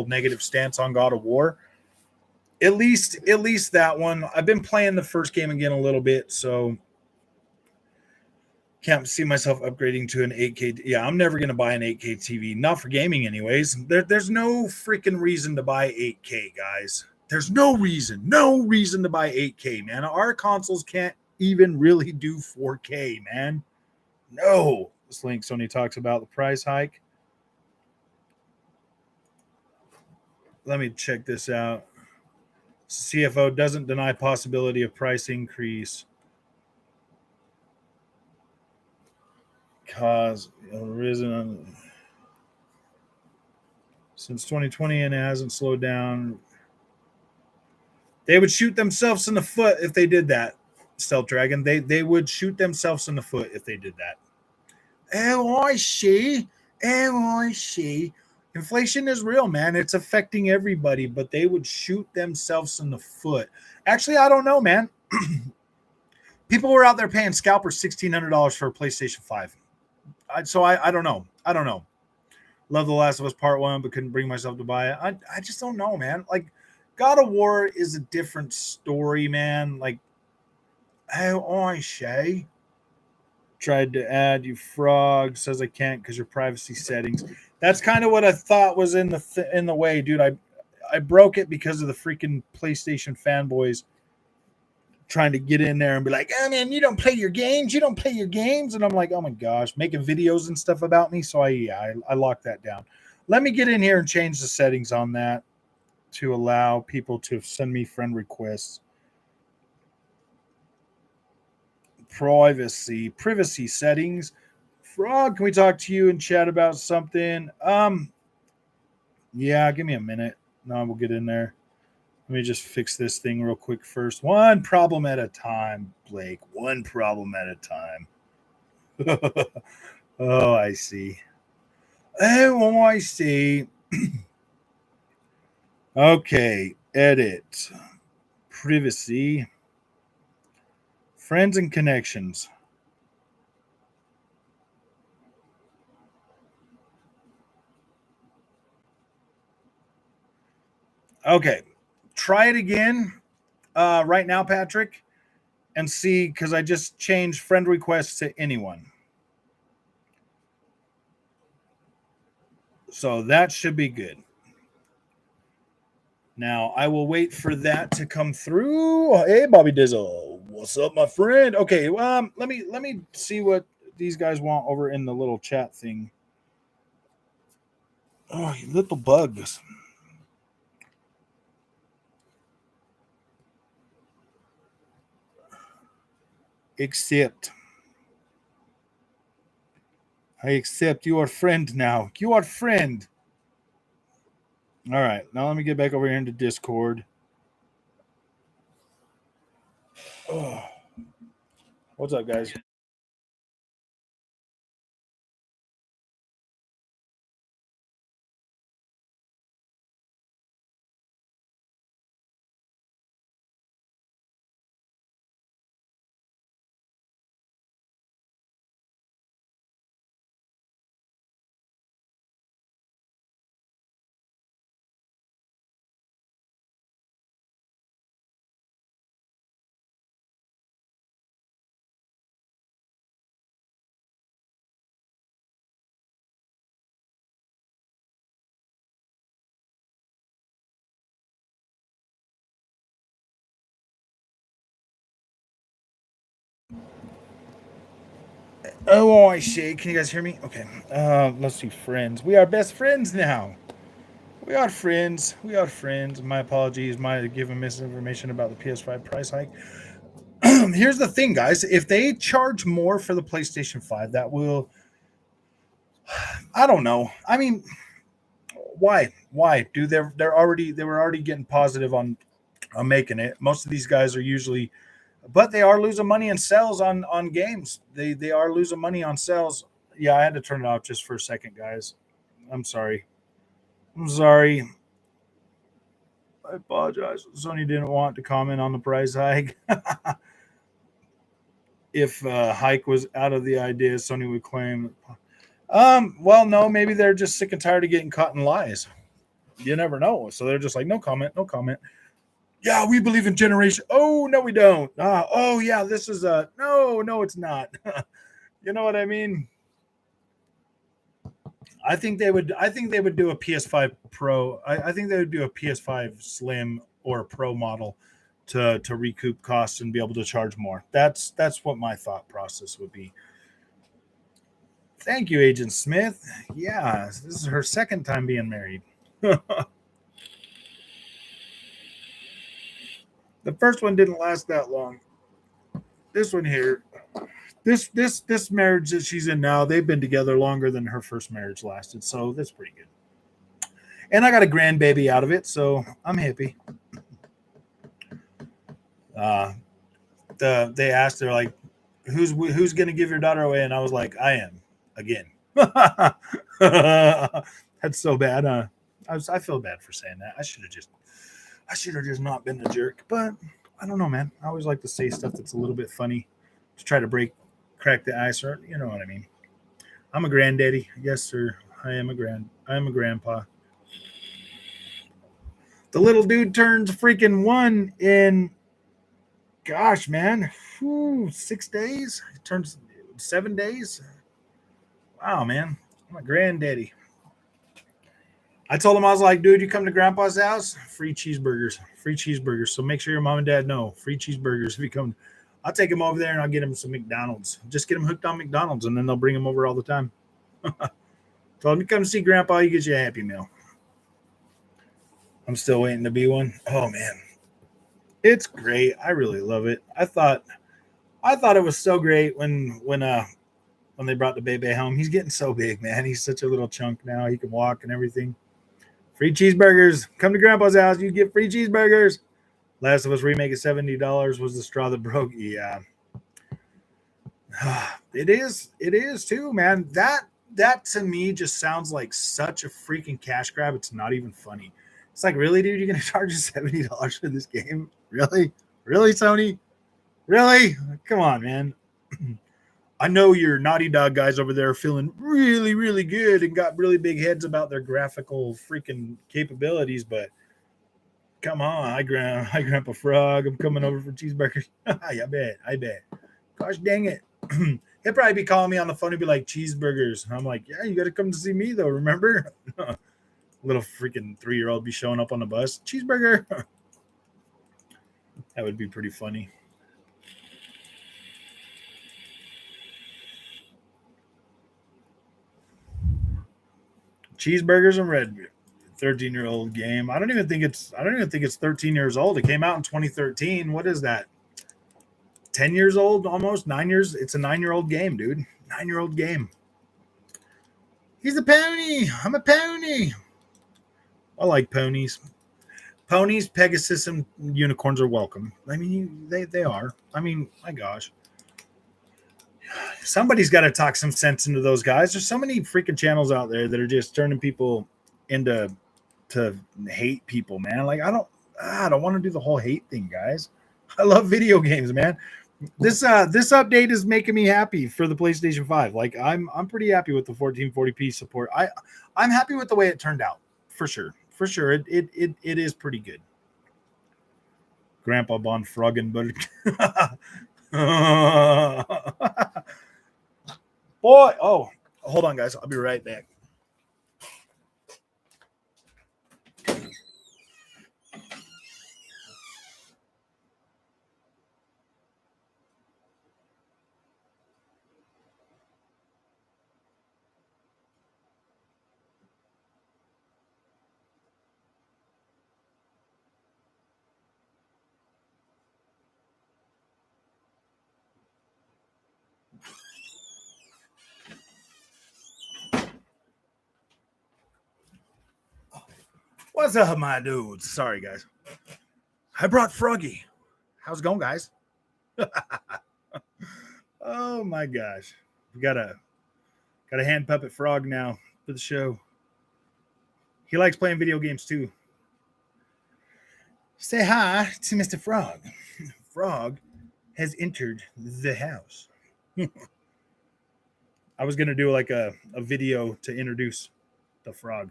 negative stance on God of War. At least that one. I've been playing the first game again a little bit, so can't see myself upgrading to an 8K. Yeah, I'm never gonna buy an 8K TV, not for gaming, anyways. There's no freaking reason to buy 8K, guys. There's no reason to buy 8K, man. Our consoles can't even really do 4K, man. No. This link Sony talks about the price hike. Let me check this out. CFO doesn't deny possibility of price increase. Cause risen since 2020 and it hasn't slowed down. They would shoot themselves in the foot if they did that. Stealth Dragon. They would shoot themselves in the foot if they did that. Oh, I see. Oh, I see. Inflation is real, man. It's affecting everybody, but they would shoot themselves in the foot. Actually, I don't know, man. People were out there paying scalpers $1,600 for a PlayStation 5. I don't know. I don't know. Love The Last of Us Part 1, but couldn't bring myself to buy it. I just don't know, man. Like, God of War is a different story, man. Like, oh, I say. Tried to add you frog, says I can't because your privacy settings. That's kind of what I thought was in the way, dude. I broke it because of the freaking PlayStation fanboys trying to get in there and be like, oh man, you don't play your games, and I'm like, oh my gosh, making videos and stuff about me. So I locked that down. Let me get in here and change the settings on that to allow people to send me friend requests. Privacy settings. Frog, can we talk to you and chat about something? Yeah, give me a minute. No, we'll get in there. Let me just fix this thing real quick first. One problem at a time, Blake. One problem at a time. Oh, I see. Oh, I see. Okay, edit. Privacy. Friends and connections. Okay, try it again right now, Patrick, and see, because I just changed friend requests to anyone. So that should be good. Now I will wait for that to come through. Hey, Bobby Dizzle, what's up, my friend? Okay, let me see what these guys want over in the little chat thing. Oh, you little bugs. Accept. I accept your friend now. You are friend. All right, now let me get back over here into Discord. Oh. What's up, guys? Oh, I see. Can you guys hear me? Okay. Let's see. Friends. We are best friends now. We are friends. We are friends. My apologies. Might have given misinformation about the PS5 price hike. Here's the thing, guys. If they charge more for the PlayStation 5, that will. I don't know. I mean, why? Why? Do they were already getting positive on making it. Most of these guys are usually, but they are losing money in sales on games. They are losing money on sales. Yeah, I had to turn it off just for a second, guys. I'm sorry. I'm sorry. I apologize. Sony didn't want to comment on the price hike. If hike was out of the idea, Sony would claim. Well, no, maybe they're just sick and tired of getting caught in lies. You never know. So they're just like, no comment, no comment. Yeah, we believe in generation. Oh no, we don't. Oh yeah, this is a no, it's not. You know what I mean? I think they would. I think they would do a PS5 Pro. I think they would do a PS5 Slim or a Pro model to recoup costs and be able to charge more. That's what my thought process would be. Thank you, Agent Smith. Yeah, this is her second time being married. The first one didn't last that long. This one here, this marriage that she's in now, they've been together longer than her first marriage lasted, so that's pretty good. And I got a grandbaby out of it, so I'm happy. Uh, they asked, they're like, who's gonna give your daughter away? And I was like, I am again. That's so bad. I feel bad for saying that. I should have just not been a jerk. But I don't know, man. I always like to say stuff that's a little bit funny to try to crack the ice, or you know what I mean. I'm a granddaddy, yes, sir. I am a grandpa. The little dude turns freaking 1 in, gosh, man, 6 days. He turns 7 days. Wow, man, I'm a granddaddy. I told him, I was like, dude, you come to grandpa's house, free cheeseburgers, free cheeseburgers. So make sure your mom and dad know, free cheeseburgers if you come. I'll take him over there and I'll get him some McDonald's. Just get him hooked on McDonald's, and then they'll bring him over all the time. Told him, you come see grandpa, you get you a Happy Meal. I'm still waiting to be one. Oh man, it's great. I really love it. I thought it was so great when they brought the baby home. He's getting so big, man. He's such a little chunk now. He can walk and everything. Free cheeseburgers. Come to grandpa's house, you get free cheeseburgers. Last of Us remake at $70 was the straw that broke. Yeah. It is too, man. That to me just sounds like such a freaking cash grab. It's not even funny. It's like, really, dude, you're gonna charge us $70 for this game? Really? Really, Sony? Really? Come on, man. I know your Naughty Dog guys over there are feeling really, really good and got really big heads about their graphical freaking capabilities, but come on, hi Grandpa Frog. I'm coming over for cheeseburgers. I bet. Gosh dang it. He'll probably be calling me on the phone and be like, cheeseburgers. And I'm like, yeah, you got to come to see me though, remember? Little freaking 3-year-old be showing up on the bus. Cheeseburger. That would be pretty funny. Cheeseburgers and Red Bull. 13-year-old game. I don't even think it's 13 years old. It came out in 2013. What is that? 10 years old almost? 9 years. It's a 9-year-old game, dude. 9-year-old game. He's a pony. I'm a pony. I like ponies. Ponies, Pegasus, and unicorns are welcome. I mean, they are. I mean, my gosh. Somebody's got to talk some sense into those guys. There's so many freaking channels out there that are just turning people into to hate people, man. Like I don't want to do the whole hate thing, guys. I love video games, man. This update is making me happy for the PlayStation 5. Like I'm pretty happy with the 1440p support. I'm happy with the way it turned out, for sure. For sure. It is pretty good. Grandpa Bon Froggen, but boy, oh, hold on, guys. I'll be right back. What's up, my dudes? Sorry, guys. I brought Froggy. How's it going, guys? Oh my gosh. We got a hand puppet frog now for the show. He likes playing video games too. Say hi to Mr. Frog. Frog has entered the house. I was gonna do like a video to introduce the frog.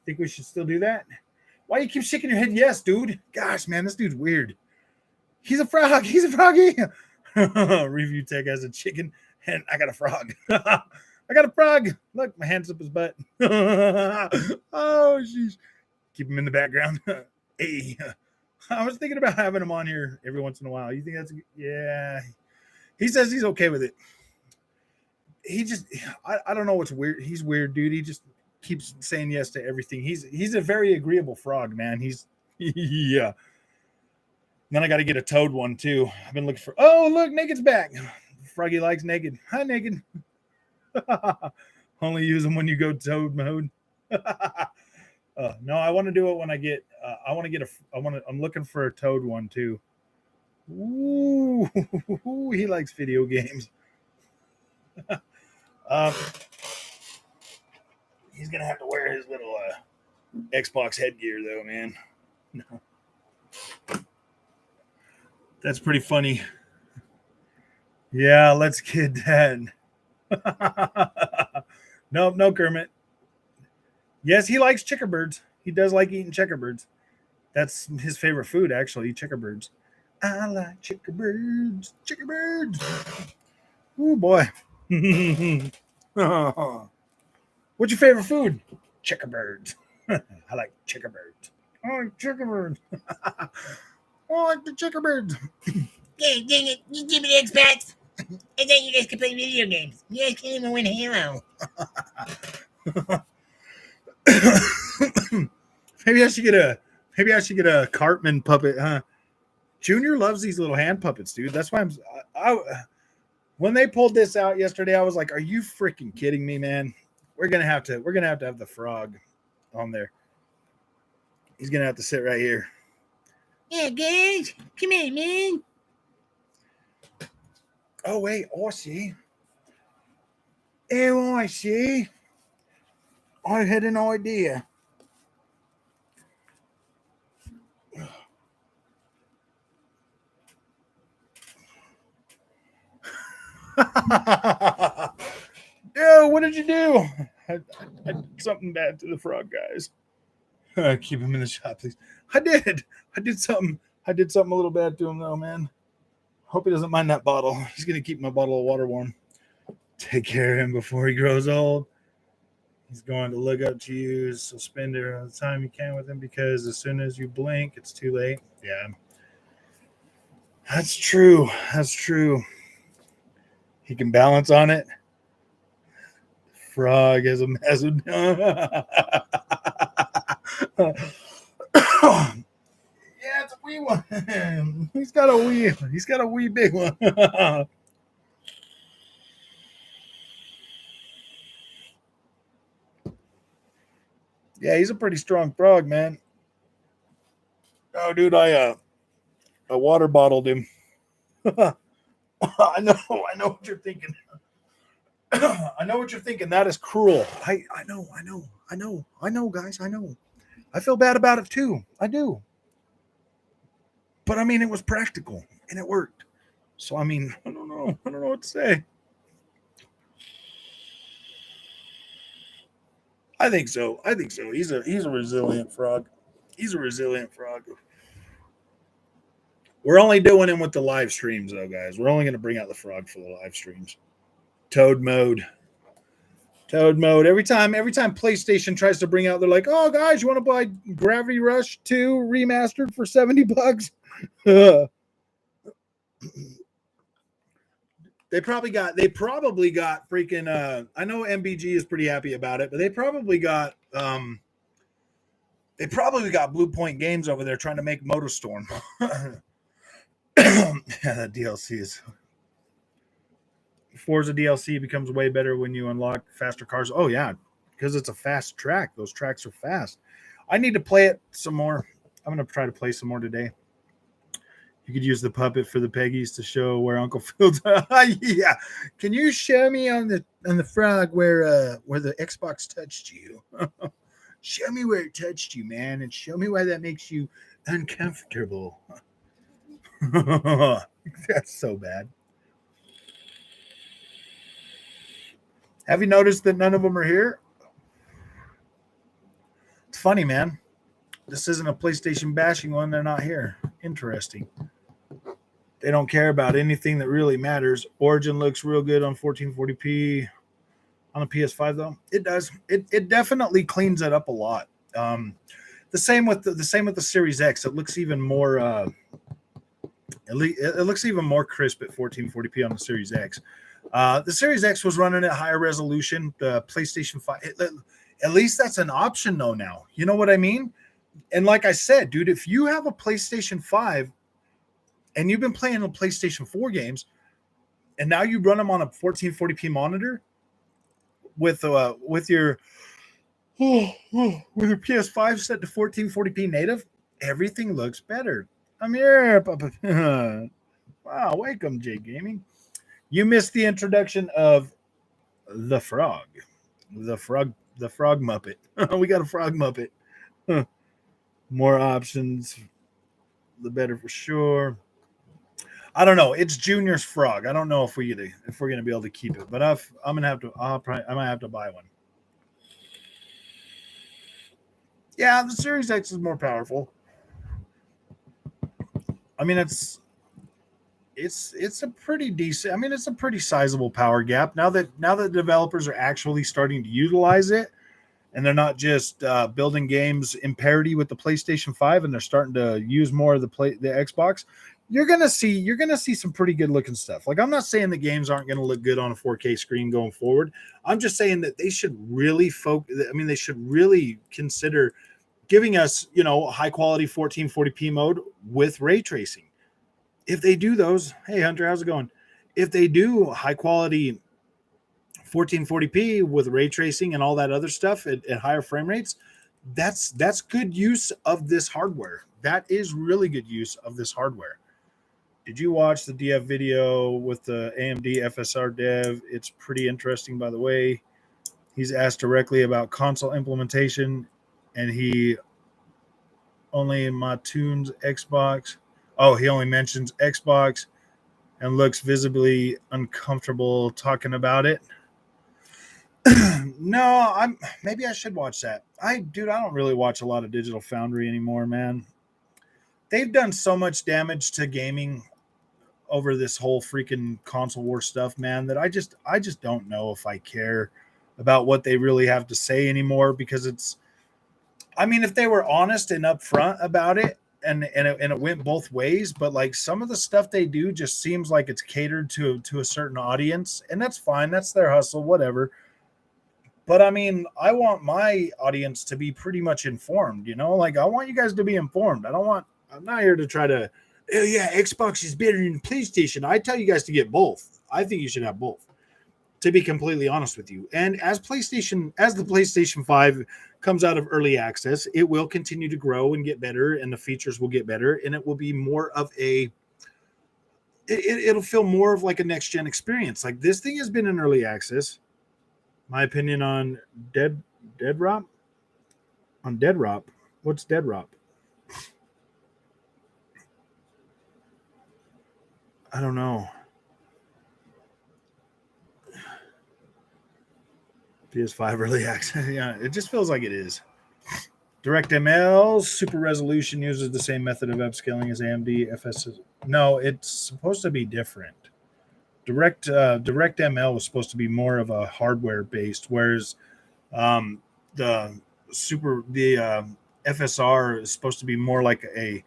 Think we should still do that? Why you keep shaking your head? Yes, dude. Gosh, man, this dude's weird. He's a frog. He's a froggy. Review tech has a chicken, and I got a frog. I got a frog. Look, my hand's up his butt. Oh, sheesh. Keep him in the background. Hey, I was thinking about having him on here every once in a while. You think that's yeah? He says he's okay with it. He just, I don't know what's weird. He's weird, dude. He just keeps saying yes to everything. He's a very agreeable frog, man. He's yeah. then I got to get a Toad one too. I've been looking for. Oh, look, Naked's back. Froggy likes Naked. Hi, Naked. Only use them when you go Toad mode. No, I want to do it when I get. I'm looking for a Toad one too. Ooh, he likes video games. He's gonna have to wear his little Xbox headgear though, man. No. That's pretty funny. Yeah, let's get that. No, Kermit. Yes, he likes checkerbirds. He does like eating checkerbirds. That's his favorite food, actually, checkerbirds. I like checkerbirds. Oh, boy. What's your favorite food? Checkerbirds. I like checkerbirds. I like checkerbirds. I like the checkerbirds. Yeah, dang it. You give me the Xbox. I thought you guys could play video games. You guys can't even win Halo. Maybe I should get a Cartman puppet, huh? Junior loves these little hand puppets, dude. That's why when they pulled this out yesterday, I was like, "Are you freaking kidding me, man? We're gonna have to have the frog on there. He's gonna have to sit right here." Yeah, guys, come here, man. Oh wait, I see. Oh, I see. I had an idea. Yo, what did you do? I did something bad to the frog, guys. Keep him in the shop, please. I did something a little bad to him though, man. Hope he doesn't mind that bottle. He's gonna keep my bottle of water warm. Take care of him before he grows old. He's going to look up to you, so spend all the time you can with him, because as soon as you blink, it's too late. Yeah. That's true. He can balance on it. Frog has a massive. Yeah, it's a wee one. He's got a wee big one. Yeah, he's a pretty strong frog, man. Oh, dude, I water bottled him. I know what you're thinking. I know what you're thinking. That is cruel. I know, guys. I know. I feel bad about it too. I do. But I mean, it was practical and it worked. So I mean, I don't know what to say. I think so. He's a resilient frog. We're only doing him with the live streams, though, guys. We're only going to bring out the frog for the live streams. Toad mode. Every time PlayStation tries to bring out, they're like, "Oh, guys, you want to buy Gravity Rush 2 remastered for $70?" They probably got freaking. I know MBG is pretty happy about it, but they probably got Blue Point Games over there trying to make MotoStorm. Yeah, that DLC is. Forza DLC becomes way better when you unlock faster cars. Oh yeah, because it's a fast track. Those tracks are fast. I need to play it some more. I'm going to try to play some more today. You could use the puppet for the Peggies to show where Uncle Phil's. Yeah. Can you show me on the frog where the Xbox touched you? Show me where it touched you, man, and show me why that makes you uncomfortable. That's so bad. Have you noticed that none of them are here? It's funny, man. This isn't a PlayStation bashing one. They're not here. Interesting. They don't care about anything that really matters. Origin looks real good on 1440p. On a PS5, though, it does. It definitely cleans it up a lot. The same with the Series X. It looks even more. It looks even more crisp at 1440p on the Series X. The Series X was running at higher resolution. The PlayStation 5, at least that's an option though now. You know what I mean? And like I said, dude, if you have a PlayStation 5, and you've been playing on PlayStation 4 games, and now you run them on a 1440p monitor with your with your PS5 set to 1440p native, everything looks better. I'm here, Papa. Wow, welcome, J Gaming. You missed the introduction of the frog, the frog Muppet. We got a frog Muppet. More options, the better for sure. I don't know. It's Junior's frog. I don't know if we're gonna be able to keep it, but I'm gonna have to. I might have to buy one. Yeah, the Series X is more powerful. I mean, it's a pretty decent. I mean, it's a pretty sizable power gap now that developers are actually starting to utilize it, and they're not just building games in parity with the PlayStation 5, and they're starting to use more of the Xbox. You're gonna see some pretty good looking stuff. Like, I'm not saying the games aren't gonna look good on a 4K screen going forward. I'm just saying that they should really focus. I mean, they should really consider giving us, high quality 1440p mode with ray tracing. If they do those, hey Hunter, how's it going? If they do high quality 1440p with ray tracing and all that other stuff at higher frame rates, that's good use of this hardware. That is really good use of this hardware. Did you watch the DF video with the AMD FSR dev? It's pretty interesting, by the way. He's asked directly about console implementation, and he only my tunes Xbox. Oh, he only mentions Xbox and looks visibly uncomfortable talking about it. No, maybe I should watch that. I don't really watch a lot of Digital Foundry anymore, man. They've done so much damage to gaming over this whole freaking console war stuff, man, that I just don't know if I care about what they really have to say anymore, because if they were honest and upfront about it, and it went both ways, but like some of the stuff they do just seems like it's catered to a certain audience, and that's fine. That's their hustle, whatever. But I want my audience to be pretty much informed, like I want you guys to be informed. I'm not here to try to, oh yeah, Xbox is better than PlayStation. I tell you guys to get both. I think you should have both, to be completely honest with you. And as the PlayStation 5 comes out of early access, it will continue to grow and get better, and the features will get better, and it will be more of it'll feel more of like a next gen experience. Like, this thing has been in early access. My opinion on Dead Rop? On Dead Rop? What's Dead Rop? I don't know. PS5 early access. Yeah, it just feels like it is. DirectML Super Resolution uses the same method of upscaling as AMD FS. No, it's supposed to be different. DirectML was supposed to be more of a hardware based, whereas the FSR is supposed to be more like a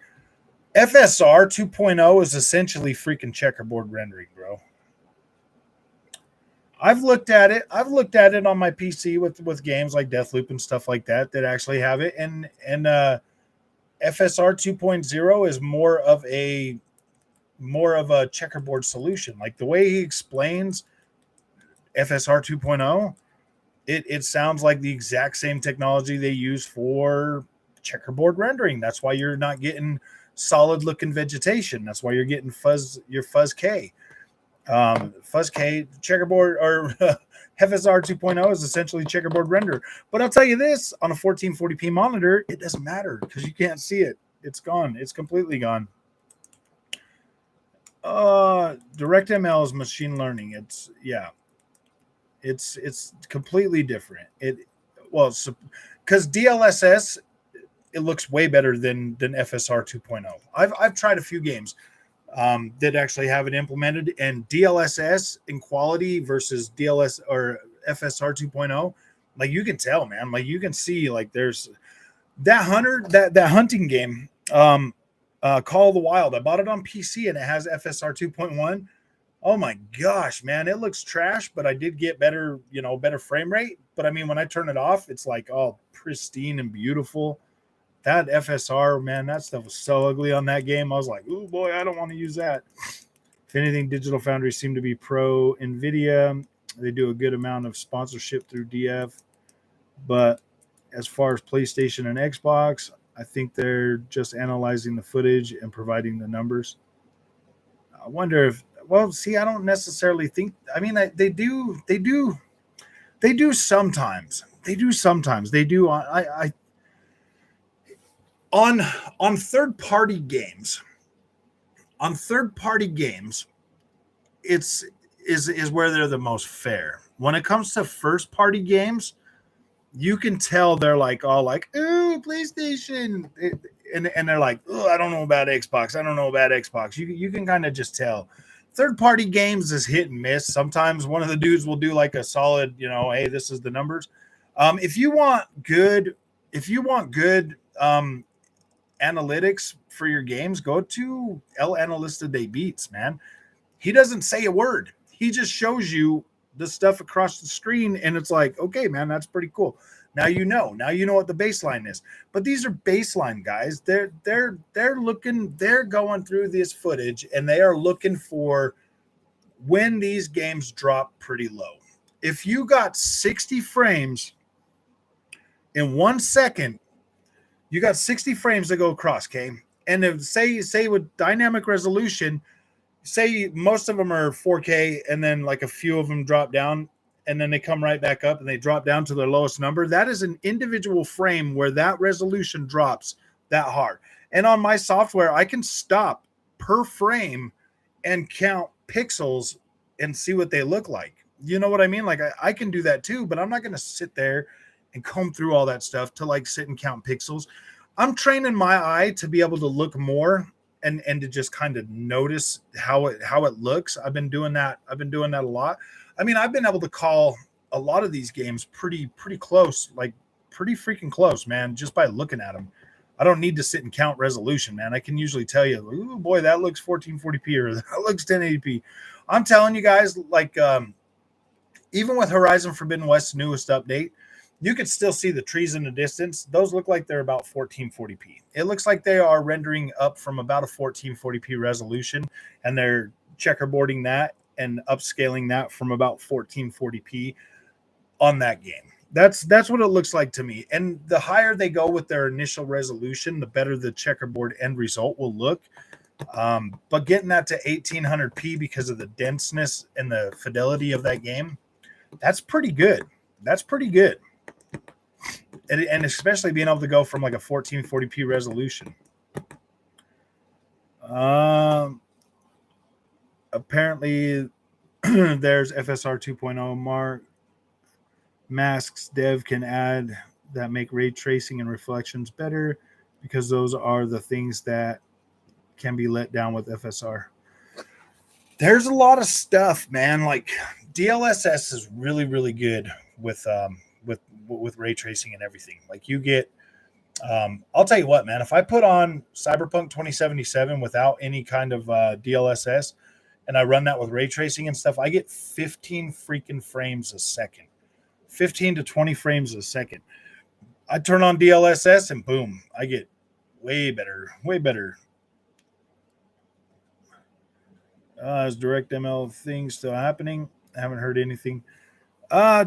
FSR 2.0 is essentially freaking checkerboard rendering, bro. I've looked at it. I've looked at it on my PC with games like Deathloop and stuff like that actually have it, and FSR 2.0 is more of a checkerboard solution. Like, the way he explains FSR 2.0, it sounds like the exact same technology they use for checkerboard rendering. That's why you're not getting solid looking vegetation. That's why you're getting fuzz K. Fuzz K checkerboard, or FSR 2.0 is essentially checkerboard render. But I'll tell you this, on a 1440p monitor, it doesn't matter because you can't see it. It's gone. It's completely gone. DirectML is machine learning. It's completely different. Because DLSS, it looks way better than FSR 2.0. I've tried a few games that actually have it implemented, and DLSS in quality versus DLS or FSR 2.0, like, you can tell, man. Like, you can see, like, there's that hunting game, Call of the Wild. I bought it on PC and it has FSR 2.1. Oh my gosh, man, it looks trash, but I did get better frame rate. But when I turn it off, it's like all pristine and beautiful. that FSR, man, that stuff was so ugly on that game. I was like, oh boy, I don't want to use that. If anything, Digital Foundry seem to be pro NVIDIA. They do a good amount of sponsorship through DF. But as far as PlayStation and Xbox, I think they're just analyzing the footage and providing the numbers. I wonder if, well, see, I don't necessarily think, I mean, they do sometimes. They do sometimes. They do. On third party games. On third party games, it's is where they're the most fair. When it comes to first party games, you can tell they're like all like, "Ooh, PlayStation," and they're like, "Oh, I don't know about Xbox. I don't know about Xbox." You can kind of just tell. Third party games is hit and miss. Sometimes one of the dudes will do like a solid, hey, this is the numbers. If you want good, analytics for your games, go to El Analista de Beats, man. He doesn't say a word. He just shows you the stuff across the screen, and it's like, okay, man, that's pretty cool. Now you know what the baseline is. But these are baseline guys. They're going through this footage, and they are looking for when these games drop pretty low. If you got 60 frames in 1 second, you got 60 frames to go across, okay? And if say with dynamic resolution, say most of them are 4K, and then like a few of them drop down, and then they come right back up and they drop down to their lowest number. That is an individual frame where that resolution drops that hard. And on my software, I can stop per frame and count pixels and see what they look like. You know what I mean? Like I can do that too, but I'm not going to sit there and comb through all that stuff to like sit and count pixels. I'm training my eye to be able to look more and to just kind of notice how it looks. I've been doing that a lot. I mean, I've been able to call a lot of these games pretty close, like pretty freaking close, man, just by looking at them. I don't need to sit and count resolution, man. I can usually tell you, oh boy, that looks 1440p or that looks 1080p. I'm telling you guys, like even with Horizon Forbidden West's newest update, you can still see the trees in the distance. Those look like they're about 1440p. It looks like they are rendering up from about a 1440p resolution, and they're checkerboarding that and upscaling that from about 1440p on that game. That's what it looks like to me. And the higher they go with their initial resolution, the better the checkerboard end result will look. But getting that to 1800p because of the denseness and the fidelity of that game, that's pretty good. That's pretty good. And especially being able to go from like a 1440p resolution. Apparently, there's FSR 2.0 masks dev can add that make ray tracing and reflections better, because those are the things that can be let down with FSR. There's a lot of stuff, man. Like DLSS is really, really good with ray tracing and everything. Like you get, I'll tell you what, man. If I put on Cyberpunk 2077 without any kind of DLSS, and I run that with ray tracing and stuff, I get 15 freaking frames a second, 15 to 20 frames a second. I turn on DLSS and boom, I get way better, way better. Is DirectML thing still happening? I haven't heard anything.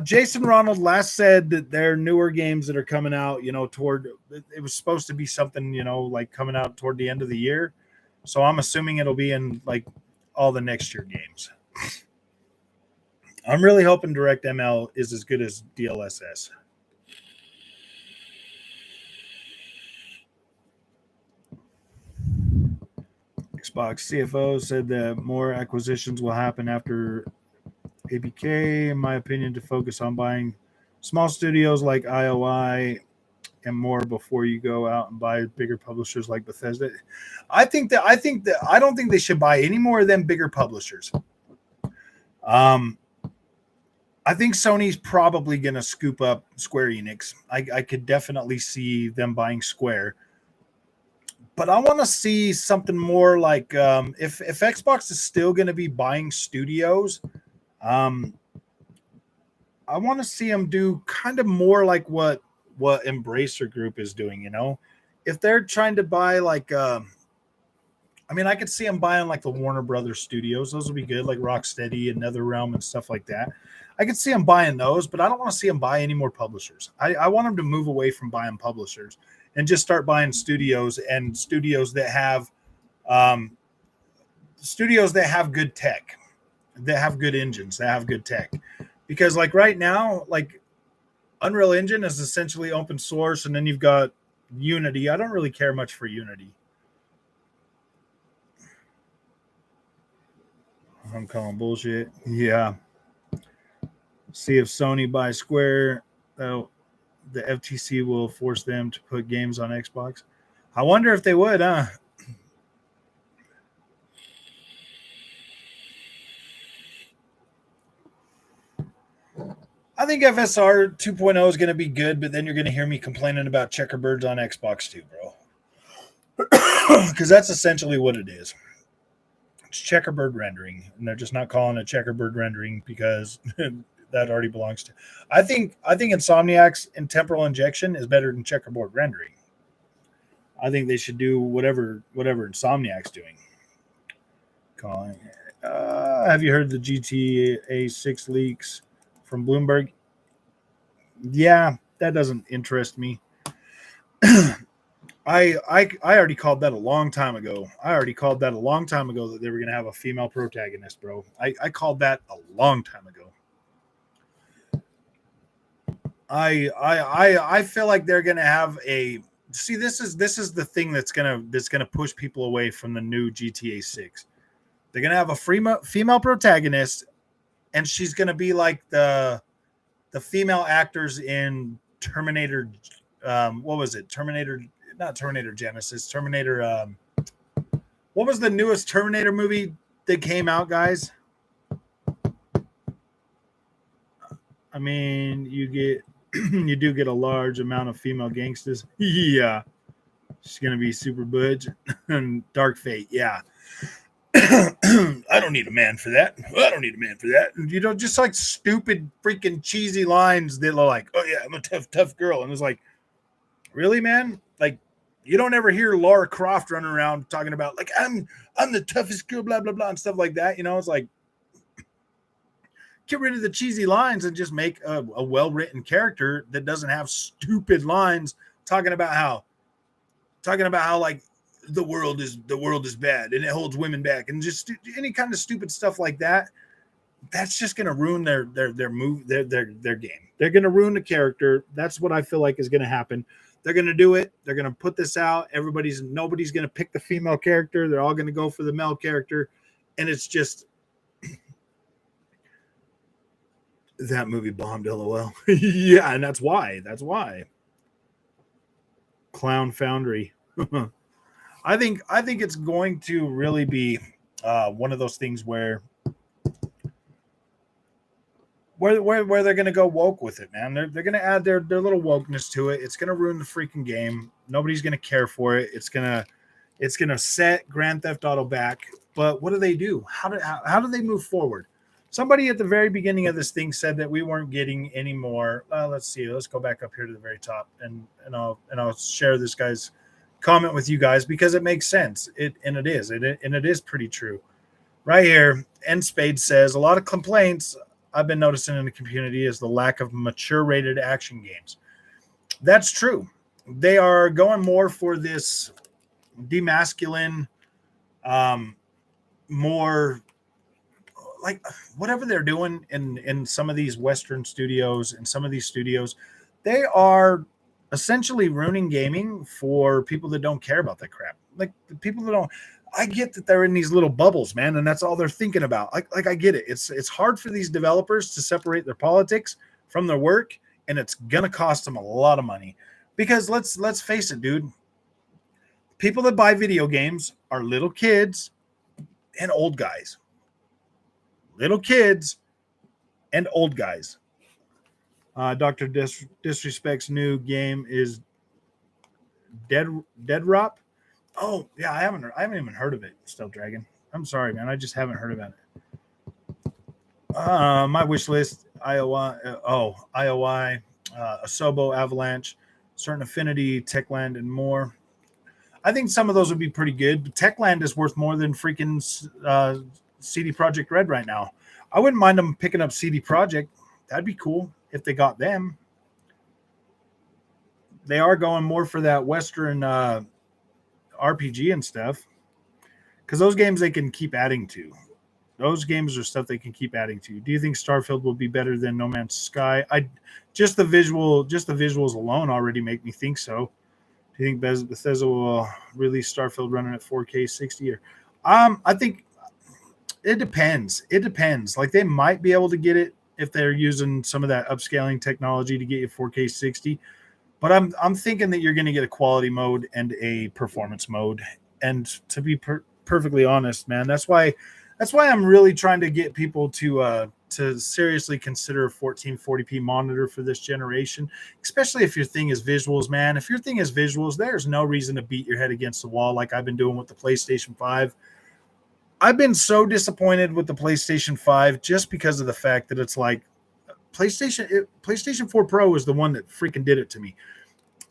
Jason Ronald last said that there are newer games that are coming out, toward, it was supposed to be something, like coming out toward the end of the year. So I'm assuming it'll be in like all the next year games. I'm really hoping DirectML is as good as DLSS. Xbox CFO said that more acquisitions will happen after ABK, in my opinion, to focus on buying small studios like IOI and more before you go out and buy bigger publishers like Bethesda. I don't think they should buy any more of them bigger publishers. I think Sony's probably going to scoop up Square Enix. I could definitely see them buying Square. But I want to see something more like if Xbox is still going to be buying studios, I want to see them do kind of more like what Embracer Group is doing, if they're trying to buy like I mean, I could see them buying like the Warner Brothers studios. Those would be good, like Rocksteady and NetherRealm and stuff like that. I could see them buying those, but I don't want to see them buy any more publishers. I want them to move away from buying publishers and just start buying studios and um, studios that have good tech, that have good engines, that have good tech. Because like right now, like Unreal Engine is essentially open source, and then you've got Unity. I don't really care much for Unity. I'm calling bullshit. Yeah. See if Sony buys Square. The FTC will force them to put games on Xbox. I wonder if they would, huh? I think FSR 2.0 is going to be good, but then you're going to hear me complaining about checkerbirds on Xbox too, bro. Because that's essentially what it is. It's checkerbird rendering, and they're just not calling it checkerbird rendering because that already belongs to. I think Insomniac's and temporal injection is better than checkerboard rendering. I think they should do whatever Insomniac's doing. Calling. Have you heard the GTA 6 leaks from Bloomberg? Yeah, that doesn't interest me. I already called that a long time ago. That they were gonna have a female protagonist, bro. I called that a long time ago. I feel like they're gonna have a see. This is the thing that's gonna push people away from the new GTA 6. They're gonna have a female protagonist, and she's gonna be like the female actors in Terminator. What was it? Terminator, not Terminator Genesis. Terminator. What was the newest Terminator movie that came out, guys? I mean, you do get a large amount of female gangsters. Yeah, she's gonna be super butch and Dark Fate. Yeah. I don't need a man for that. I don't need a man for that. You know, just like stupid, freaking cheesy lines that are like, "Oh yeah, I'm a tough girl," and it's like, really, man? Like, you don't ever hear Laura Croft running around talking about like I'm the toughest girl, blah blah blah, and stuff like that. You know, it's like get rid of the cheesy lines and just make a well written character that doesn't have stupid lines talking about how like the world is bad and it holds women back and just any kind of stupid stuff like that. That's just going to ruin their game. They're going to ruin the character. That's what I feel like is going to happen. They're going to do it. They're going to put this out. Nobody's going to pick the female character. They're all going to go for the male character, and it's just that movie bombed. LOL. Yeah, and that's why. Clown Foundry. I think it's going to really be one of those things where they're going to go woke with it, man. They're going to add their little wokeness to it. It's going to ruin the freaking game. Nobody's going to care for it. It's going to set Grand Theft Auto back. But what do they do? How do they move forward? Somebody at the very beginning of this thing said that we weren't getting any more. Let's see. Let's go back up here to the very top, and I'll share this guy's comment with you guys because it makes sense. It is pretty true. Right here, N Spade says a lot of complaints I've been noticing in the community is the lack of mature rated action games. That's true. They are going more for this demasculine, more like whatever they're doing in some of these Western studios and some of these studios, they are essentially ruining gaming for people that don't care about that crap. Like the people that don't. I get that they're in these little bubbles, man, and that's all they're thinking about. Like I get it. It's hard for these developers to separate their politics from their work, and it's gonna cost them a lot of money. Because let's face it, dude. People that buy video games are little kids and old guys. Little kids and old guys. Dr. Disrespect's new game is Dead Rop. Oh yeah, I haven't even heard of it. Stealth Dragon. I'm sorry, man. I just haven't heard about it. My wish list: IOI, Asobo, Avalanche, Certain Affinity, Techland, and more. I think some of those would be pretty good. But Techland is worth more than freaking CD Projekt Red right now. I wouldn't mind them picking up CD Projekt. That'd be cool if they got them. They are going more for that Western RPG and stuff because those games they can keep adding to. Those games are stuff they can keep adding to. Do you think Starfield will be better than No Man's Sky? I just the visuals alone already make me think so. Do you think Bethesda will release Starfield running at 4K 60? Or, I think it depends. It depends. Like they might be able to get it if they're using some of that upscaling technology to get you 4K 60. But I'm thinking that you're going to get a quality mode and a performance mode. And to be perfectly honest, man, that's why I'm really trying to get people to seriously consider a 1440p monitor for this generation, especially if your thing is visuals, man. If your thing is visuals, there's no reason to beat your head against the wall like I've been doing with the PlayStation 5. I've been so disappointed with the PlayStation 5 just because of the fact that it's like PlayStation 4 Pro is the one that freaking did it to me.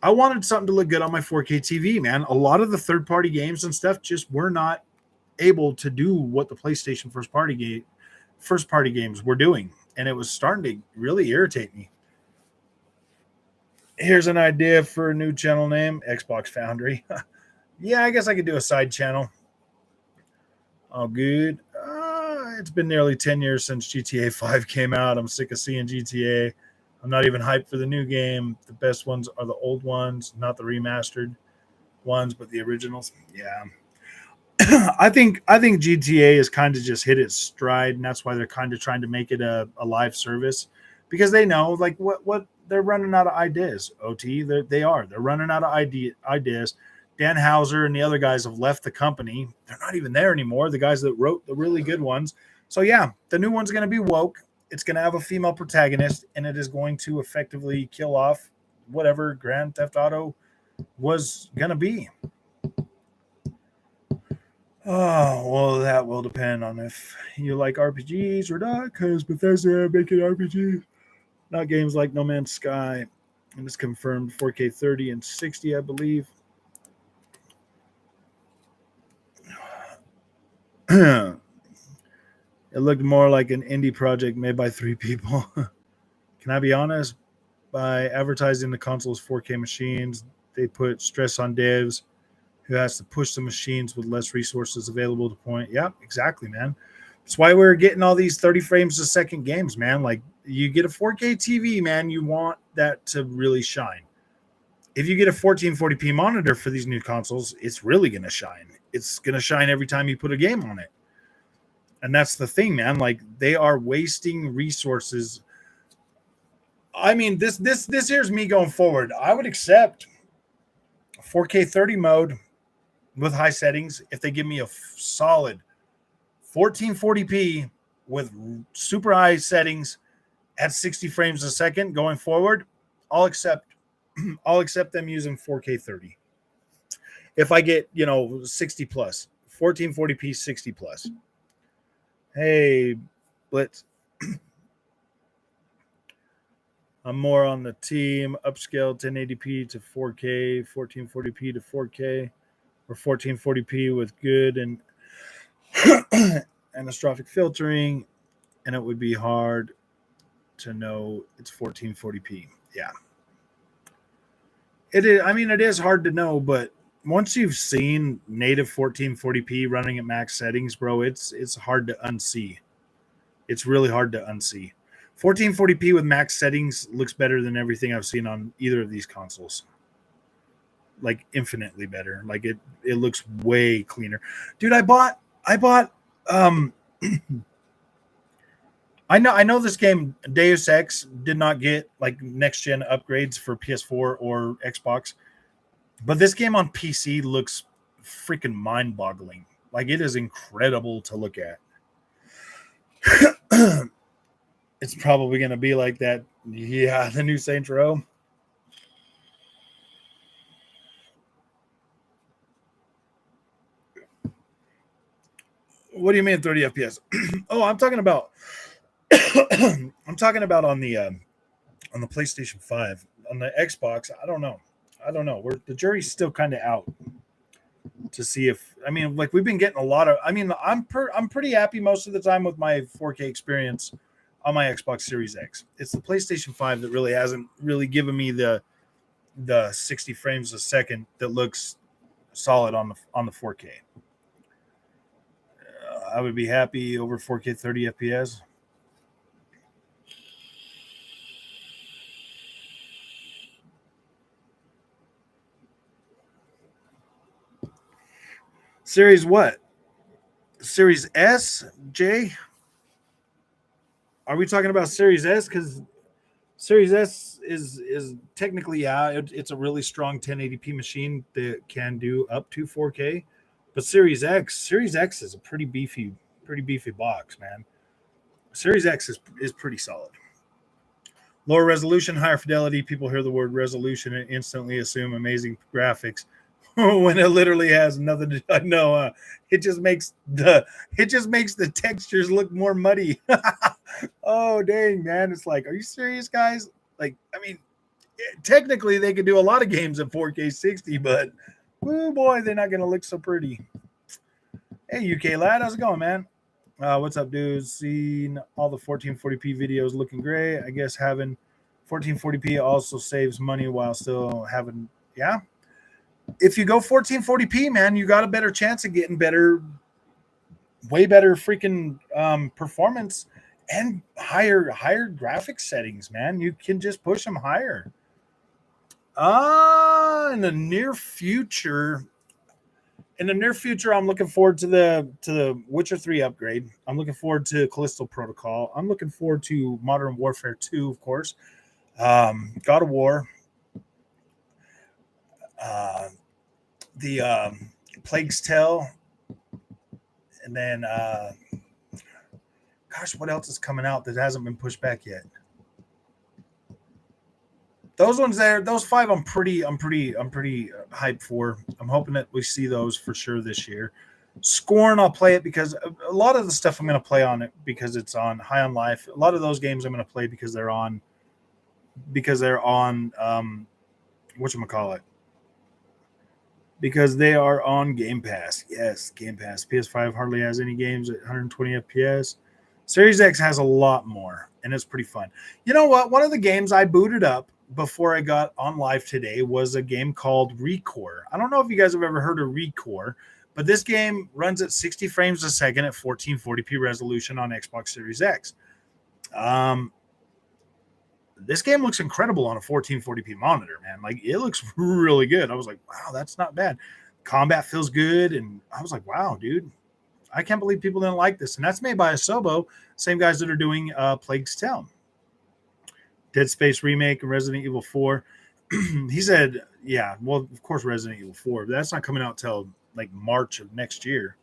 I wanted something to look good on my 4K TV, man. A lot of the third-party games and stuff just were not able to do what the PlayStation first-party games were doing, and it was starting to really irritate me. Here's an idea for a new channel name, Xbox Foundry. Yeah, I guess I could do a side channel. Oh, good. It's been nearly 10 years since GTA 5 came out. I'm sick of seeing GTA. I'm not even hyped for the new game. The best ones are the old ones, not the remastered ones, but the originals. Yeah. I think GTA has kind of just hit its stride, and that's why they're kind of trying to make it a live service because they know like what they're running out of ideas. They're running out of ideas. Dan Houser and the other guys have left the company. They're not even there anymore. The guys that wrote the really good ones. So yeah, the new one's going to be woke. It's going to have a female protagonist, and it is going to effectively kill off whatever Grand Theft Auto was going to be. Oh, well, that will depend on if you like RPGs or not, because Bethesda making RPGs, not games like No Man's Sky. And it's confirmed 4K 30 and 60, I believe. It looked more like an indie project made by 3 people. Can I be honest? By advertising the console's 4K machines, they put stress on devs who has to push the machines with less resources available to point. Yeah, exactly, man. That's why we're getting all these 30 frames a second games, man. Like you get a 4K TV, man, you want that to really shine. If you get a 1440p monitor for these new consoles, it's really going to shine. It's going to shine every time you put a game on it. And that's the thing, man. Like they are wasting resources. I mean, this here's me going forward. I would accept 4K 30 mode with high settings if they give me a solid 1440p with super high settings at 60 frames a second going forward. I'll accept them using 4K 30. If I get, 60 plus, 1440p 60 plus. Hey, Blitz. I'm more on the team upscale 1080p to 4K, 1440p to 4K, or 1440p with good and anastrophic filtering, and it would be hard to know it's 1440p. Yeah. It is. I mean, it is hard to know, but once you've seen native 1440p running at max settings, bro, it's hard to unsee. It's really hard to unsee. 1440p with max settings looks better than everything I've seen on either of these consoles. Like infinitely better. Like it looks way cleaner. Dude, I bought I know this game Deus Ex did not get like next gen upgrades for PS4 or Xbox, but this game on PC looks freaking mind-boggling. Like it is incredible to look at. It's probably going to be like that. Yeah, the new Saints Row. What do you mean 30 FPS? Oh, I'm talking about I'm talking about on the PlayStation 5. On the Xbox, I don't know. The jury's still kind of out. to see if, I mean, like we've been getting a lot of, I mean, I'm pretty happy most of the time with my 4K experience on my Xbox Series X. It's the PlayStation 5 that really hasn't really given me the 60 frames a second that looks solid on the 4K. I would be happy over 4K 30 FPS. Series what? Series S, Jay? Are we talking about Series S? Because Series S is technically, yeah, it's a really strong 1080p machine that can do up to 4K. But Series X is a pretty beefy box, man. Series X is pretty solid. Lower resolution, higher fidelity. People hear the word resolution and instantly assume amazing graphics when it literally has nothing to no. It just makes the textures look more muddy. Oh dang, man! It's like, are you serious, guys? Like, I mean, technically they could do a lot of games at 4K 60, but oh boy, they're not gonna look so pretty. Hey, UK lad, how's it going, man? What's up, dudes? Seen all the 1440p videos looking great. I guess having 1440p also saves money while still having, yeah. If you go 1440p, man, you got a better chance of getting way better freaking performance and higher graphics settings, man. You can just push them higher. In the near future, I'm looking forward to the Witcher 3 upgrade. I'm looking forward to Callisto Protocol. I'm looking forward to Modern Warfare 2, of course. God of War. The Plague's Tale. And then gosh, what else is coming out that hasn't been pushed back yet? Those ones there, those five, I'm pretty hyped for. I'm hoping that we see those for sure this year. Scorn, I'll play it because a lot of the stuff I'm going to play on it because it's on High on Life. A lot of those games I'm going to play because they're on whatchamacallit. Because they are on Game Pass. Yes, Game Pass. PS5 hardly has any games at 120 FPS. Series X has a lot more, and it's pretty fun. You know what? One of the games I booted up before I got on live today was a game called Recore. I don't know if you guys have ever heard of Recore, but this game runs at 60 frames a second at 1440p resolution on Xbox Series X. This game looks incredible on a 1440p monitor, man. Like, it looks really good. I was like, wow, that's not bad. Combat feels good, and I was like, wow, dude, I can't believe people didn't like this. And that's made by Asobo, same guys that are doing Plague's Tale, Dead Space Remake, and Resident Evil 4. He said, yeah, well, of course, Resident Evil 4, but that's not coming out till like March of next year.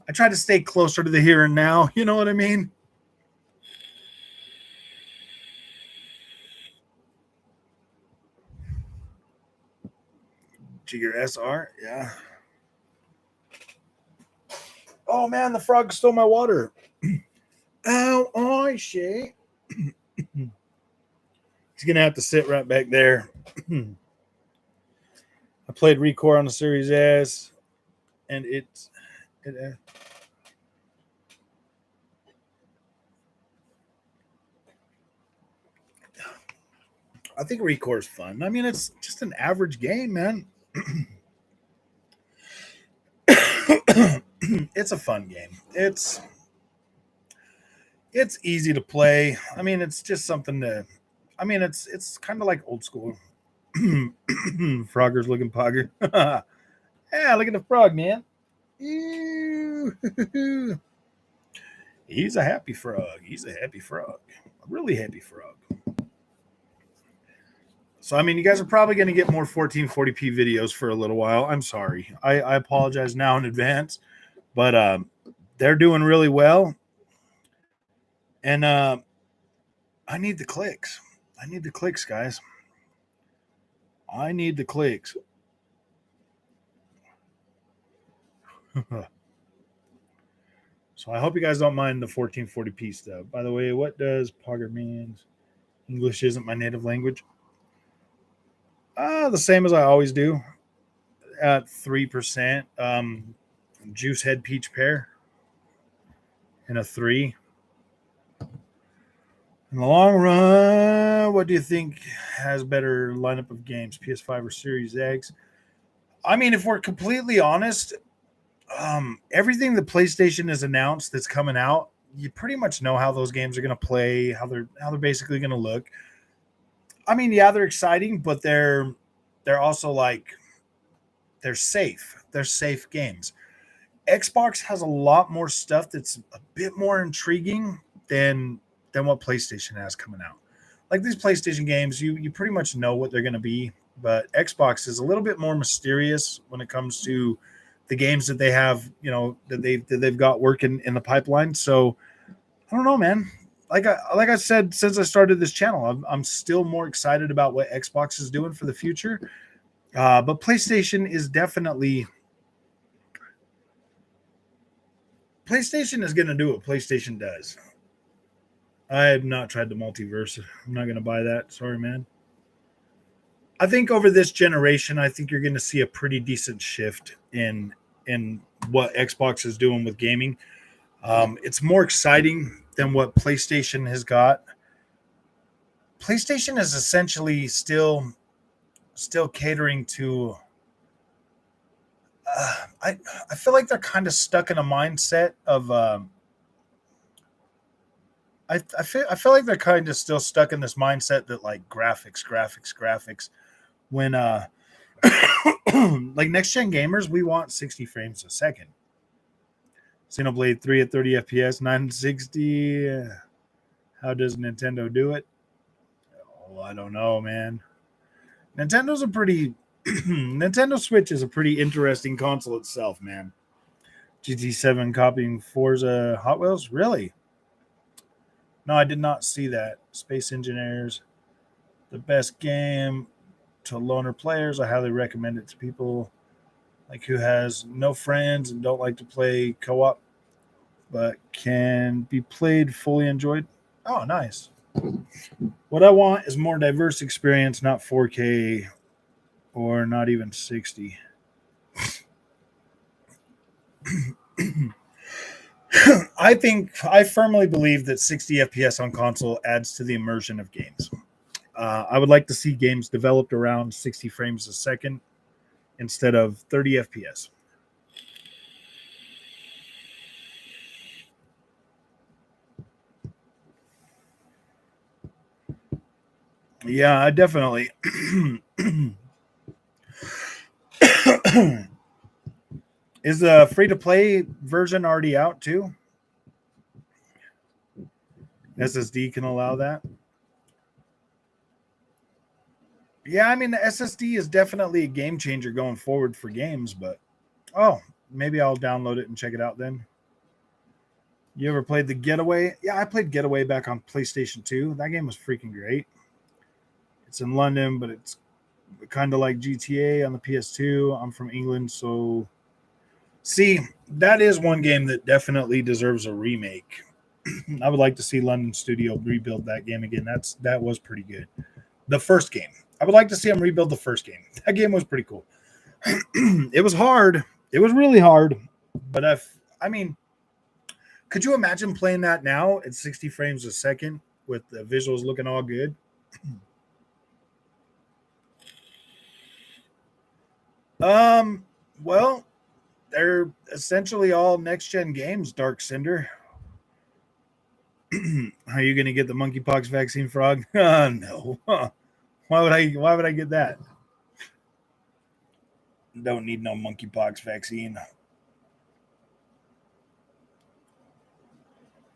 I try to stay closer to the here and now. You know what I mean? Jigger SR, yeah. Oh man, the frog stole my water. Ow, oh shit. He's gonna have to sit right back there. I played Recore on the Series S, and it I think Recore is fun. I mean, it's just an average game, man. It's a fun game. It's easy to play. I mean, it's just something to. I mean, it's kind of like old school. Frogger's looking pogger. Yeah, look at the frog, man. He's a happy frog. He's a happy frog. A really happy frog. So, I mean, you guys are probably going to get more 1440p videos for a little while. I'm sorry. I apologize now in advance, but they're doing really well. And I need the clicks. I need the clicks, guys. I need the clicks. So I hope you guys don't mind the 1440p stuff. By the way, what does Pogger means? English isn't my native language. The same as I always do. at 3%. Juice Head Peach Pear and a 3. In the long run, what do you think has better lineup of games, PS5 or Series X? I mean, if we're completely honest, everything the PlayStation has announced that's coming out, you pretty much know how those games are going to play, how they're basically going to look. I mean, yeah, they're exciting, but they're also like they're safe. They're safe games. Xbox has a lot more stuff that's a bit more intriguing than what PlayStation has coming out. Like these PlayStation games, you pretty much know what they're going to be, but Xbox is a little bit more mysterious when it comes to the games that they have, that they've got working in the pipeline. So I don't know, man. Like I said, since I started this channel, I'm still more excited about what Xbox is doing for the future. But PlayStation is going to do what PlayStation does. I have not tried the multiverse. I'm not going to buy that. Sorry, man. I think over this generation, I think you're going to see a pretty decent shift in what Xbox is doing with gaming. It's more exciting than what PlayStation has got. PlayStation is essentially still catering to. I feel like they're kind of stuck in a mindset of. I feel like they're kind of still stuck in this mindset that like graphics. When like next gen gamers, we want 60 frames a second. Xenoblade 3 at 30 FPS, 960. How does Nintendo do it? Oh, I don't know, man. Nintendo Switch is a pretty interesting console itself, man. GT7 copying Forza Hot Wheels? Really? No, I did not see that. Space Engineers, the best game to loner players. I highly recommend it to people like who has no friends and don't like to play co-op, but can be played fully enjoyed. Oh, nice. What I want is more diverse experience, not 4K or not even 60. I firmly believe that 60 FPS on console adds to the immersion of games. I would like to see games developed around 60 frames a second instead of 30 FPS. Yeah, I definitely. Is the free to play version already out too? SSD can allow that. Yeah, I mean the SSD is definitely a game changer going forward for games, but maybe I'll download it and check it out then. You ever played the Getaway? Yeah, I played Getaway back on PlayStation 2. That game was freaking great. It's in London, but it's kind of like GTA on the PS2. I'm from England, so see, that is one game that definitely deserves a remake. I would like to see London Studio rebuild that game again. That was pretty good. The first game. I would like to see them rebuild the first game. That game was pretty cool. It was hard. It was really hard. But I mean, could you imagine playing that now at 60 frames a second with the visuals looking all good? Well, they're essentially all next gen games, Dark Cinder. Are you going to get the monkeypox vaccine, Frog? No. Why would I get that? Don't need no monkeypox vaccine.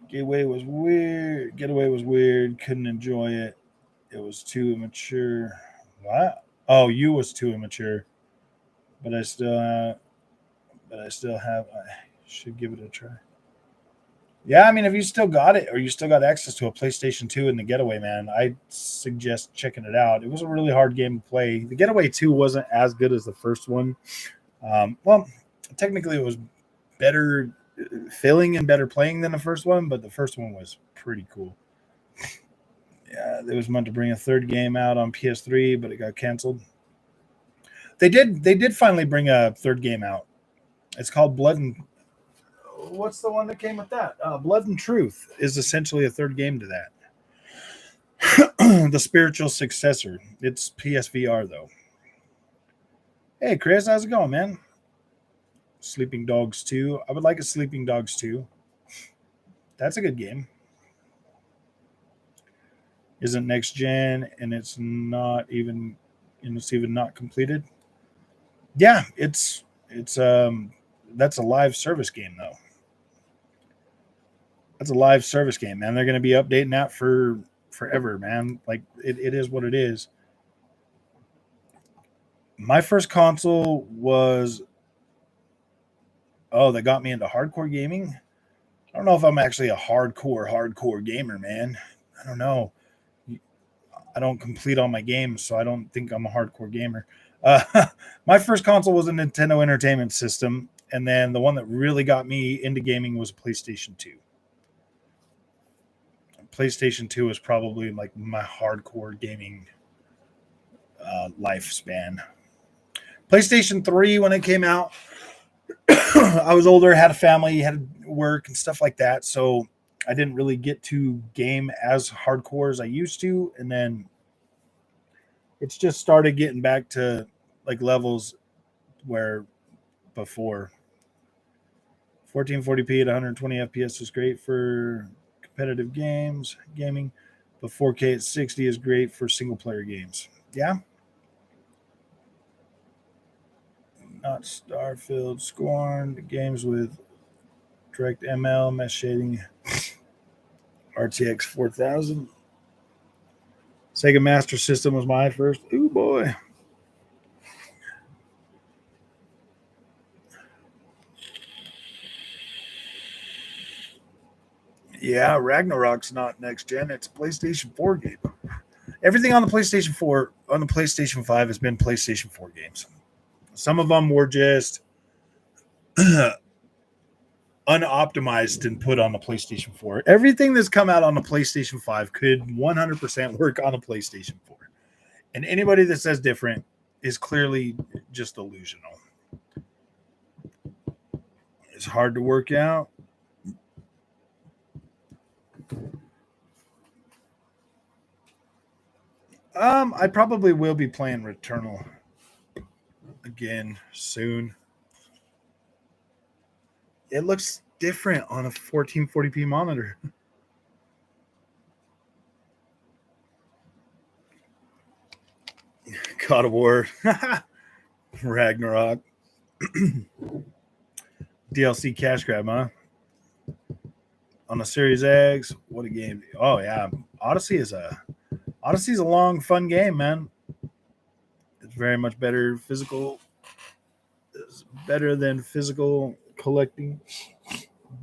Getaway was weird. Couldn't enjoy it. It was too immature. What? Oh, you was too immature. But I still have. I should give it a try. Yeah, I mean, if you still got it or you still got access to a PlayStation 2 in the Getaway, man, I suggest checking it out. It was a really hard game to play. The Getaway 2 wasn't as good as the first one. Well, technically, it was better filling and better playing than the first one, but the first one was pretty cool. Yeah, they was meant to bring a third game out on PS3, but it got canceled. They did finally bring a third game out. It's called Blood and what's the one that came with that? Blood and Truth is essentially a third game to that. The spiritual successor. It's PSVR though. Hey Chris, how's it going, man? Sleeping Dogs 2. I would like a Sleeping Dogs 2. That's a good game. Isn't next gen and it's even not completed. Yeah, it's that's a live service game though. That's a live service game, man. They're going to be updating that for forever, man. Like it is what it is. My first console was that got me into hardcore gaming. I don't know if I'm actually a hardcore gamer, man. I don't know. I don't complete all my games, so I don't think I'm a hardcore gamer. My first console was a Nintendo Entertainment System, and then the one that really got me into gaming was a PlayStation 2. PlayStation 2 was probably like my hardcore gaming lifespan. PlayStation 3, when it came out, I was older, had a family, had work and stuff like that, so I didn't really get to game as hardcore as I used to, and then it's just started getting back to like levels where before 1440p at 120 FPS is great for competitive gaming, but 4K at 60 is great for single player games. Yeah. Not Starfield, Scorn, games with direct ML, mesh shading, RTX 4000. Sega Master System was my first. Ooh, boy. Yeah, Ragnarok's not next gen. It's a PlayStation 4 game. Everything on the PlayStation 4, on the PlayStation 5 has been PlayStation 4 games. Some of them were just unoptimized and put on the PlayStation 4. Everything that's come out on the PlayStation 5 could 100% work on a PlayStation 4. And anybody that says different is clearly just delusional. It's hard to work out. I probably will be playing Returnal again soon. It looks different on a 1440p monitor. God of War, Ragnarok, DLC cash grab, huh? On the Series X, what a game! Oh yeah, Odyssey's a long, fun game, man. It's very much better physical. It's better than physical collecting.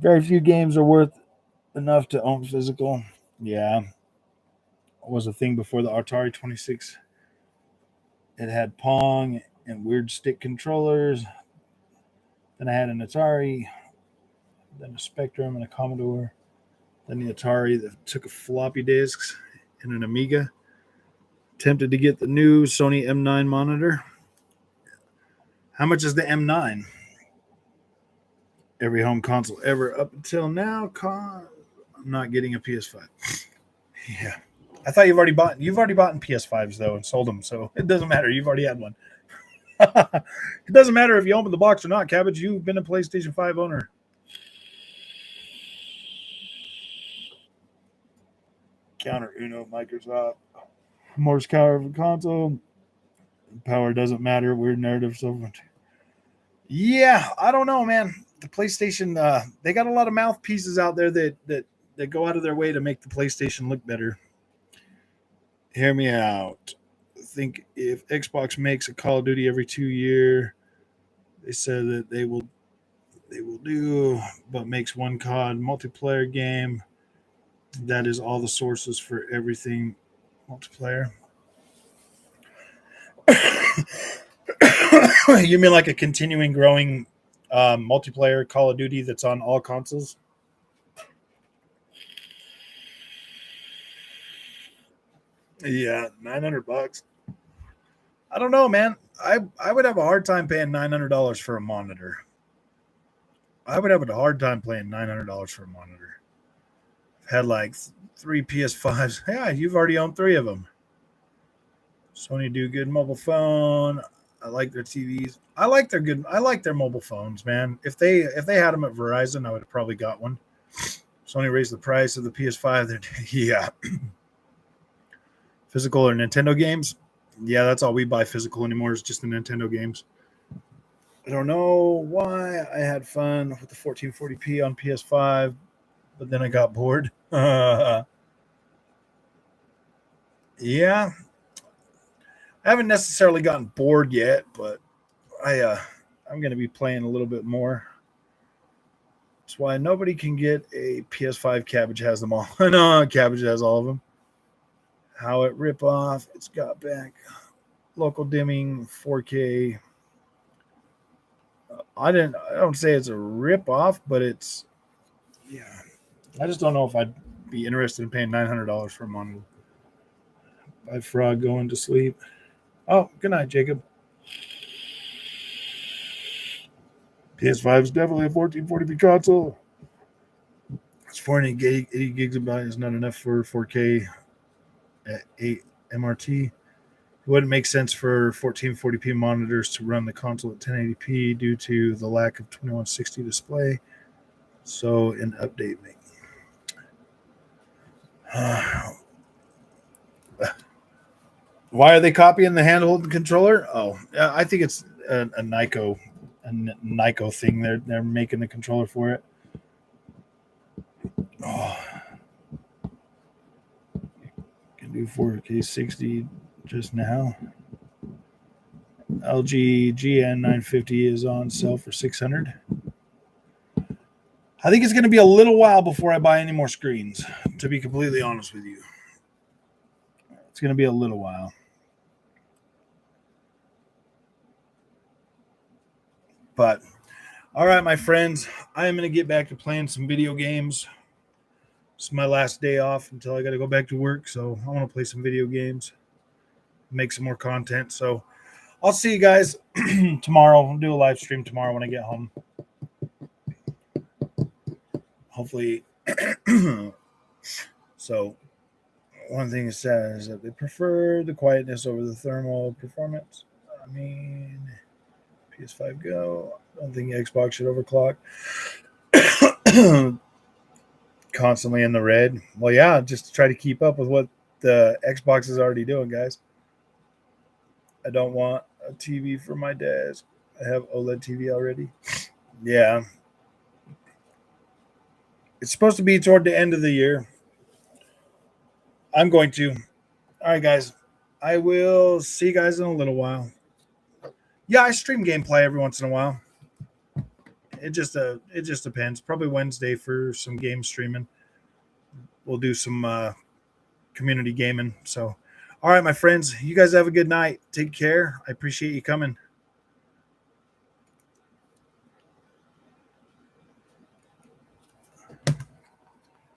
Very few games are worth enough to own physical. Yeah, it was a thing before the Atari 26. It had Pong and weird stick controllers. Then I had an Atari, then a Spectrum and a Commodore. Then the Atari that took a floppy disks and an Amiga. Tempted to get the new Sony M9 monitor. How much is the M9? Every home console ever up until now. I'm not getting a PS5. Yeah. I thought you've already bought PS5s though and sold them, so it doesn't matter. You've already had one. It doesn't matter if you open the box or not, Cabbage. You've been a PlayStation 5 owner. Counter Uno, Microsoft. Morse power of a console. Power doesn't matter. Weird narrative. So yeah, I don't know, man. The PlayStation, they got a lot of mouthpieces out there that go out of their way to make the PlayStation look better. Hear me out. Think if Xbox makes a Call of Duty every 2 years, they said that they will do, but makes one COD multiplayer game. That is all the sources for everything multiplayer. You mean like a continuing growing multiplayer Call of Duty that's on all consoles? Yeah, $900. I don't know, man. I would have a hard time paying $900 for a monitor. I would have a hard time paying $900 for a monitor. I've had like 3 PS5s. Yeah, you've already owned 3 of them. Sony do good mobile phone. I like their TVs. I like their mobile phones, man. If they had them at Verizon, I would have probably got one. Sony raised the price of the PS5. Yeah. Physical or Nintendo games? Yeah, that's all we buy physical anymore is just the Nintendo games. I don't know why I had fun with the 1440p on PS5, but then I got bored. Yeah. I haven't necessarily gotten bored yet, but I'm going to be playing a little bit more. That's why nobody can get a PS5. Cabbage has them all. I know Cabbage has all of them. How it rip off. It's got back local dimming, 4K. I don't say it's a rip off, but it's yeah. I just don't know if I'd be interested in paying $900 for a monitor. By Frog going to sleep. Oh, good night, Jacob. PS5 is definitely a 1440p console. It's 480 80 gigabytes is not enough for 4K at 8 MRT. It wouldn't make sense for 1440p monitors to run the console at 1080p due to the lack of 2160 display. So an update may. Why are they copying the handheld controller? Oh, I think it's a Nyko thing. They're making the controller for it. Oh, can do 4K 60 just now. LG GN 950 is on sale for $600. I think it's going to be a little while before I buy any more screens, to be completely honest with you. It's going to be a little while. But, all right, my friends, I am going to get back to playing some video games. It's my last day off until I got to go back to work, so I want to play some video games, make some more content. So I'll see you guys tomorrow. I'll do a live stream tomorrow when I get home. Hopefully. So one thing it says is that they prefer the quietness over the thermal performance. I mean, PS5 Go. I don't think Xbox should overclock. Constantly in the red. Well, yeah, just to try to keep up with what the Xbox is already doing, guys. I don't want a TV for my desk. I have OLED TV already. Yeah. It's supposed to be toward the end of the year. I'm going to. All right, guys. I will see you guys in a little while. Yeah, I stream gameplay every once in a while. It just depends. Probably Wednesday for some game streaming. We'll do some community gaming. So, all right, my friends, you guys have a good night. Take care. I appreciate you coming.